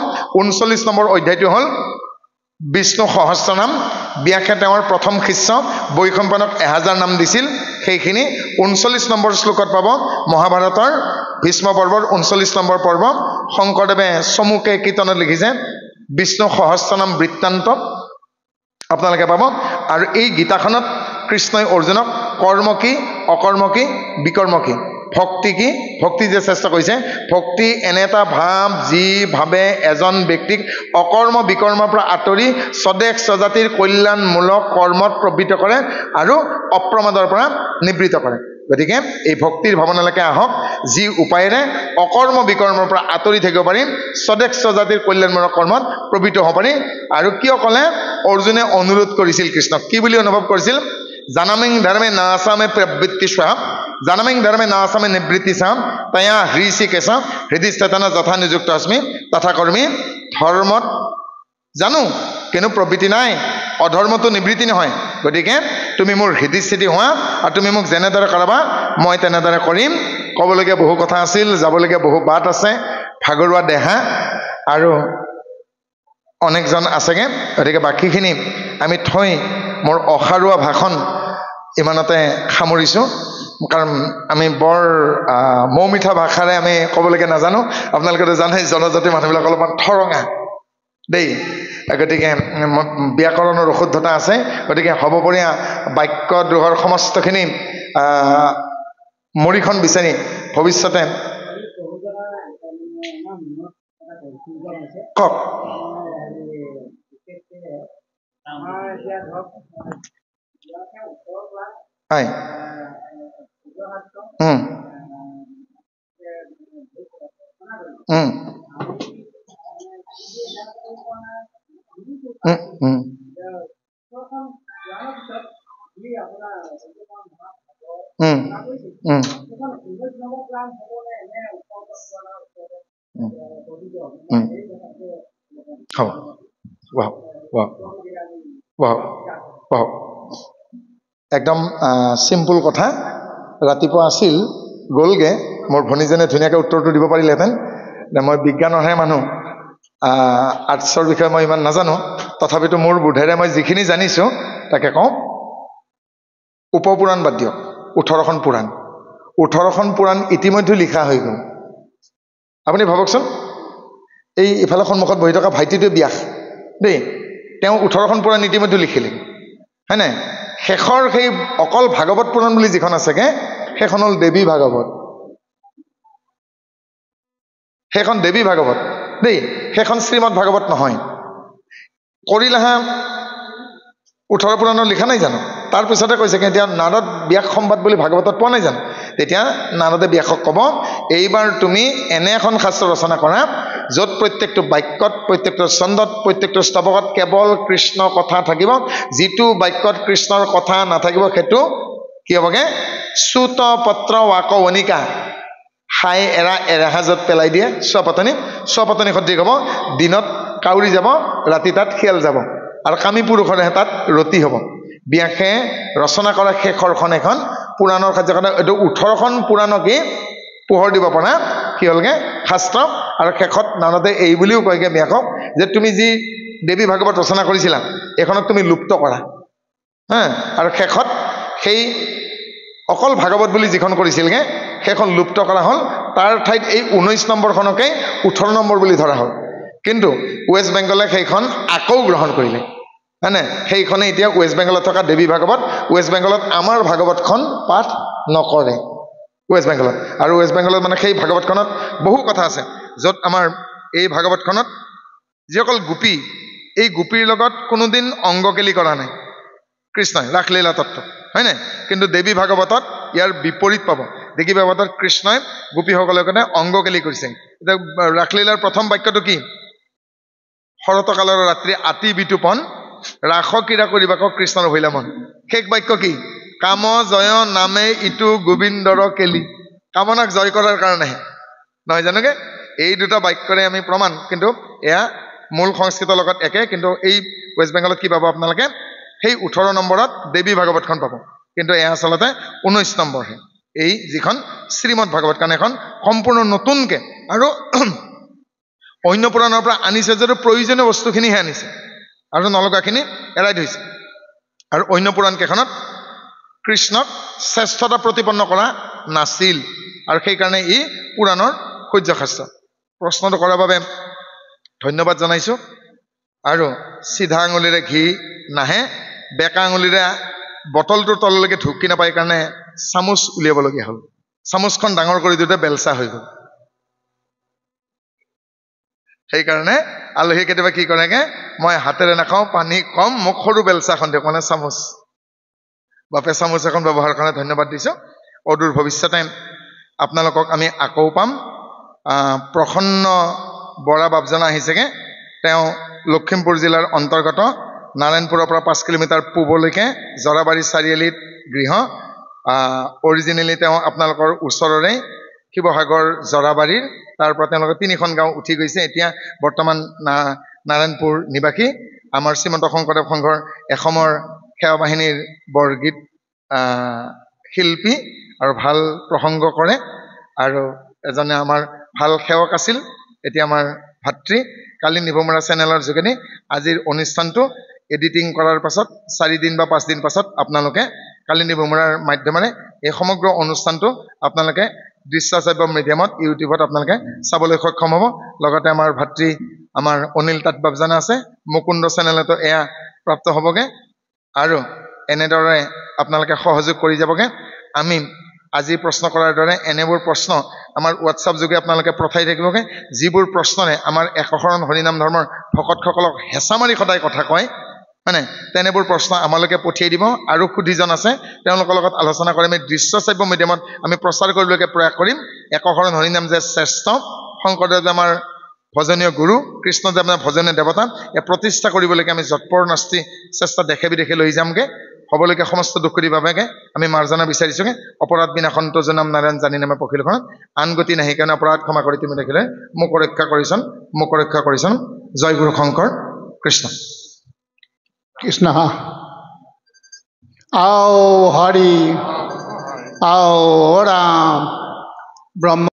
39 নম্বৰ অধ্যায়টো হ'ল বিষ্ণু সহস্ৰনাম। ব্যাসে তেওঁৰ প্ৰথম শিষ্য বৈশম্পায়নক 1000 নাম দিছিল, সেইখিনি 39 নম্বৰ শ্লোকত পাব। মহাভাৰতৰ ভীষ্ম পৰ্বৰ 39 নম্বৰ পৰ্ব শংকৰদেৱে চমুকে কীৰ্তনত লিখিছে বিষ্ণু সহস্ৰনাম বৃত্তান্ত আপোনালোকে পাব। আৰু এই গীতাখনত কৃষ্ণই অৰ্জুনক কৰ্ম কি, অকৰ্ম কি, বিকৰ্ম কি, ভক্তি কি, ভক্তি যে চেষ্টা কৰিছে, ভক্তি এনে এটা ভাৱ যি ভাৱে এজন ব্যক্তিক অকৰ্ম বিকৰ্মৰ পৰা আঁতৰি স্বদেশ স্বজাতিৰ কল্যাণমূলক কৰ্মত প্ৰবৃত্ত কৰে আৰু অপ্ৰমাদৰ পৰা নিবৃত্ত কৰে। গতিকে এই ভক্তিৰ ভাৱনালৈকে আহক, যি উপায়েৰে অকৰ্ম বিকৰ্মৰ পৰা আঁতৰি থাকিব পাৰিম, স্বদেশ স্বজাতিৰ কল্যাণমূলক কৰ্মত প্ৰবৃত্ত হ'ব পাৰি। আৰু কিয় ক'লে? অৰ্জুনে অনুৰোধ কৰিছিল কৃষ্ণক, কি বুলি অনুভৱ কৰিছিল? জানামিং ধৰ্মে নাসামে প্ৰবৃত্তি স্বাম জানামিং ধৰ্মে নাসামে নিবৃত্তি চাম তয়া হৃষিকেশ হৃদিস্থিতান যথা নিযুক্ত আস্মি তথা কৰ্মী। ধৰ্মত জানো কিন্তু প্ৰবৃত্তি নাই, অধৰ্মতো নিবৃত্তি নহয়। গতিকে তুমি মোৰ হৃদিস্থিতি হোৱা আৰু তুমি মোক যেনেদৰে কৰাবা মই তেনেদৰে কৰিম। ক'বলগীয়া বহু কথা আছিল, যাবলগীয়া বহু বাট আছে, ভাগৰুৱা দেহা আৰু অনেকজন আছেগে। গতিকে বাকীখিনি আমি থৈ মোৰ অসাৰুৱা ভাষণ ইমানতে সামৰিছোঁ। কাৰণ আমি বৰ মৌমিঠা ভাষাৰে আমি ক'বলৈকে নাজানো। আপোনালোকেতো জানেই জনজাতি মানুহবিলাক অলপমান ঠৰঙা দেই। গতিকে ব্যাকৰণৰ অশুদ্ধতা আছে। গতিকে হ'বপৰীয়া বাক্য দ্ৰোহৰ সমস্তখিনি মৰিখন বিচাৰি ভৱিষ্যতে কওক। হয় একদম চিম্পুল কথা। ৰাতিপুৱা আছিল গ'লগে, মোৰ ভনীজনে ধুনীয়াকৈ উত্তৰটো দিব পাৰিলেহেঁতেন। মই বিজ্ঞানৰহে মানুহ, আৰ্টছৰ বিষয়ে মই ইমান নাজানো। তথাপিতো মোৰ বোধেৰে মই যিখিনি জানিছোঁ তাকে কওঁ। উপপুৰাণ বাদ দিয়ক, 18খন পুৰাণ, 18খন পুৰাণ ইতিমধ্যে লিখা হৈ গ'ল। আপুনি ভাবকচোন, এই ইফালে সন্মুখত বহি থকা ভাইটিটোৱে ব্যাস দেই, তেওঁ 18খন পুৰাণ ইতিমধ্যে লিখিলে, হয় নাই? শেষৰ সেই অকল ভাগৱত পুৰাণ বুলি যিখন আছেগে সেইখন হ'ল দেৱী ভাগৱত। সেইখন দেৱী ভাগৱত দেই, সেইখন শ্ৰীমদ ভাগৱত নহয়। কৰিলাহা 18 পুৰাণত লিখা নাই জানো? তাৰপিছতে কৈছে কি এতিয়া নাৰদ ব্যাস সম্বাদ বুলি ভাগৱতত পোৱা নাই জানো? তেতিয়া নাৰদে ব্যাসক ক'ব, এইবাৰ তুমি এনে এখন শাস্ত্ৰ ৰচনা কৰা য'ত প্ৰত্যেকটো বাক্যত, প্ৰত্যেকটো ছন্দত, প্ৰত্যেকটো স্তৱকত কেৱল কৃষ্ণ কথা থাকিব। যিটো বাক্যত কৃষ্ণৰ কথা নাথাকিব সেইটো কি হ'বগে? চুত পত্ৰ ৱাক অনিকা, খাই এৰা এৰাহাজত পেলাই দিয়ে চোৱাপাতনি, চোৱাপাতনি সদৃশ হ'ব। দিনত কাউৰী যাব, ৰাতি তাত শিয়াল যাব, আৰু কামী পুৰুষৰহে তাত ৰতি হ'ব। ব্যাসে ৰচনা কৰা শেষৰখন এখন পুৰাণৰ কাৰ্যকৰণে এইটো 18খন পুৰাণকে পোহৰ দিব পৰা কি হ'লগে? শাস্ত্ৰ। আৰু শেষত নাৰদে এই বুলিও কয়গে ব্যাসক যে তুমি যি দেৱী ভাগৱত ৰচনা কৰিছিলা এইখনক তুমি লুপ্ত কৰা। আৰু শেষত সেই অকল ভাগৱত বুলি যিখন কৰিছিলগে সেইখন লুপ্ত কৰা হ'ল। তাৰ ঠাইত এই 19 নম্বৰখনকে 18 নম্বৰ বুলি ধৰা হ'ল কিন্তু ৱেষ্ট বেংগলে সেইখন আকৌ গ্ৰহণ কৰিলে হয়নে সেইখনে এতিয়া ৱেষ্ট বেংগলত থকা দেৱী ভাগৱত ৱেষ্ট বেংগলত আমাৰ ভাগৱতখন পাঠ নকৰে ৱেষ্ট বেংগলত আৰু ৱেষ্ট বেংগলত মানে সেই ভাগৱতখনত বহু কথা আছে য'ত আমাৰ এই ভাগৱতখনত যিসকল গোপী এই গোপীৰ লগত কোনোদিন অংগকেলি কৰা নাই কৃষ্ণই ৰাসলীলা তত্ত্ব হয় নাই কিন্তু দেৱী ভাগৱতত ইয়াৰ বিপৰীত পাব দেৱী ভাগৱতত কৃষ্ণই গোপীসকলৰ কাৰণে অংগকেলি কৰিছে এতিয়া ৰাসলীলাৰ প্ৰথম বাক্যটো কি শৰতকালৰ ৰাত্ৰি আতি বিতুপন ৰাস ক্ৰীড়া কৰিবাক কৃষ্ণৰ ভৈলা মন শেষ বাক্য কি কাম জয় নামে ইটো গোবিন্দৰ কেলি কামনাক জয় কৰাৰ কাৰণেহে নহয় জানোগে এই দুটা বাক্যৰে আমি প্ৰমাণ কিন্তু এয়া মূল সংস্কৃতৰ লগত একে কিন্তু এই ৱেষ্ট বেংগলত কি পাব আপোনালোকে সেই 18 নম্বৰত দেৱী ভাগৱতখন পাব কিন্তু এয়া আচলতে 19 নম্বৰহে এই যিখন শ্ৰীমদ ভাগৱত কাৰণ এখন সম্পূৰ্ণ নতুনকে আৰু অন্য পুৰাণৰ পৰা আনিছে যদিও প্ৰয়োজনীয় বস্তুখিনিহে আনিছে আৰু নলগাখিনি এৰাই থৈছে আৰু অন্য পুৰাণ কেইখনত কৃষ্ণক শ্ৰেষ্ঠতা প্ৰতিপন্ন কৰা নাছিল আৰু সেইকাৰণে ই পুৰাণৰ সূৰ্যশাস্ত্ৰ প্ৰশ্নটো কৰাৰ বাবে ধন্যবাদ জনাইছো আৰু চিধা আঙুলিৰে ঘি নাহে বেকা আঙুলিৰে বটলটোৰ তললৈকে ঢুকি নাপায় কাৰণে চামুচ উলিয়াবলগীয়া হ'ল চামুচখন ডাঙৰ কৰি দিওঁতে বেলচা হৈ গ'ল সেইকাৰণে আলহী কেতিয়াবা কি কৰেগে মই হাতেৰে নাখাওঁ পানী কম মোক সৰু বেলচাখন দিয়ক মানে চামুচ বাপে চামুচ এখন ব্যৱহাৰ কাৰণে ধন্যবাদ দিছোঁ অদূৰ ভৱিষ্যতে আপোনালোকক আমি আকৌ পাম প্ৰসন্ন বৰা বাপজনা আহিছেগে তেওঁ লখিমপুৰ জিলাৰ অন্তৰ্গত নাৰায়ণপুৰৰ পৰা 5 কিলোমিটাৰ পূবলৈকে জৰাবাৰী চাৰিআলিত গৃহ অৰিজিনেলি তেওঁ আপোনালোকৰ ওচৰৰে শিৱসাগৰ জৰাবাৰীৰ তাৰ পৰা তেওঁলোকে 3খন গাঁও উঠি গৈছে এতিয়া বৰ্তমান নাৰায়ণপুৰ নিবাসী আমাৰ শ্ৰীমন্ত শংকৰদেৱ সংঘৰ এসমৰ সেৱা বাহিনীৰ বৰগীত শিল্পী আৰু ভাল প্ৰসংগ কৰে আৰু এজনে আমাৰ ভাল সেৱক আছিল এতিয়া আমাৰ ভাতৃ কালি নিভমৰা চেনেলৰ যোগেদি আজিৰ অনুষ্ঠানটো এডিটিং কৰাৰ পাছত 4 দিন বা 5 দিন পাছত আপোনালোকে কালি নিভমৰাৰ মাধ্যমেৰে এই সমগ্ৰ অনুষ্ঠানটো আপোনালোকে দৃশ্যশ্ৰাব্য মিডিয়ামত ইউটিউবত আপোনালোকে চাবলৈ সক্ষম হ'ব লগতে আমাৰ ভাতৃ আমাৰ অনিল তাতবাবজানা আছে মুকুন্দ চেনেলতো এয়া প্ৰাপ্ত হ'বগে আৰু এনেদৰে আপোনালোকে সহযোগ কৰি যাবগে আমি আজি প্ৰশ্ন কৰাৰ দৰে এনেবোৰ প্ৰশ্ন আমাৰ হোৱাটছআপ যোগে আপোনালোকে পঠাই থাকিবগে যিবোৰ প্ৰশ্নৰে আমাৰ একশৰণ হৰিনাম ধৰ্মৰ ভকতসকলক হেঁচা মাৰি সদায় কথা কয় মানে তেনেবোৰ প্ৰশ্ন আমালৈকে পঠিয়াই দিব আৰু সুধিজন আছে তেওঁলোকৰ লগত আলোচনা কৰি আমি দৃশ্যশ্ৰাব্য মিডিয়ামত আমি প্ৰচাৰ কৰিবলৈকে প্ৰয়াস কৰিম একশৰণ হৰিনাম যে শ্ৰেষ্ঠ শংকৰদেৱ যে আমাৰ ভজনীয় গুৰু কৃষ্ণ যে আমাৰ ভজনীয় দেৱতা এই প্ৰতিষ্ঠা কৰিবলৈকে আমি যৎপৰ নাস্তি চেষ্টা দেখে বিদেশে লৈ যামগে হ'বলৈকে সমস্ত দুখুৰি বাবেগে আমি মাৰ্জনা বিচাৰিছোগে অপৰাধ বিনা সন্তোষ নাম নাৰায়ণ জানি নামে পখিলখনত আন গতি নাহি কাৰণে অপৰাধ ক্ষমা কৰি তুমি দেখিলে মোক ৰক্ষা কৰিছন জয় গুৰু শংকৰ কৃষ্ণ কৃষ্ণ আও হৰি আও ৰাম ব্ৰহ্ম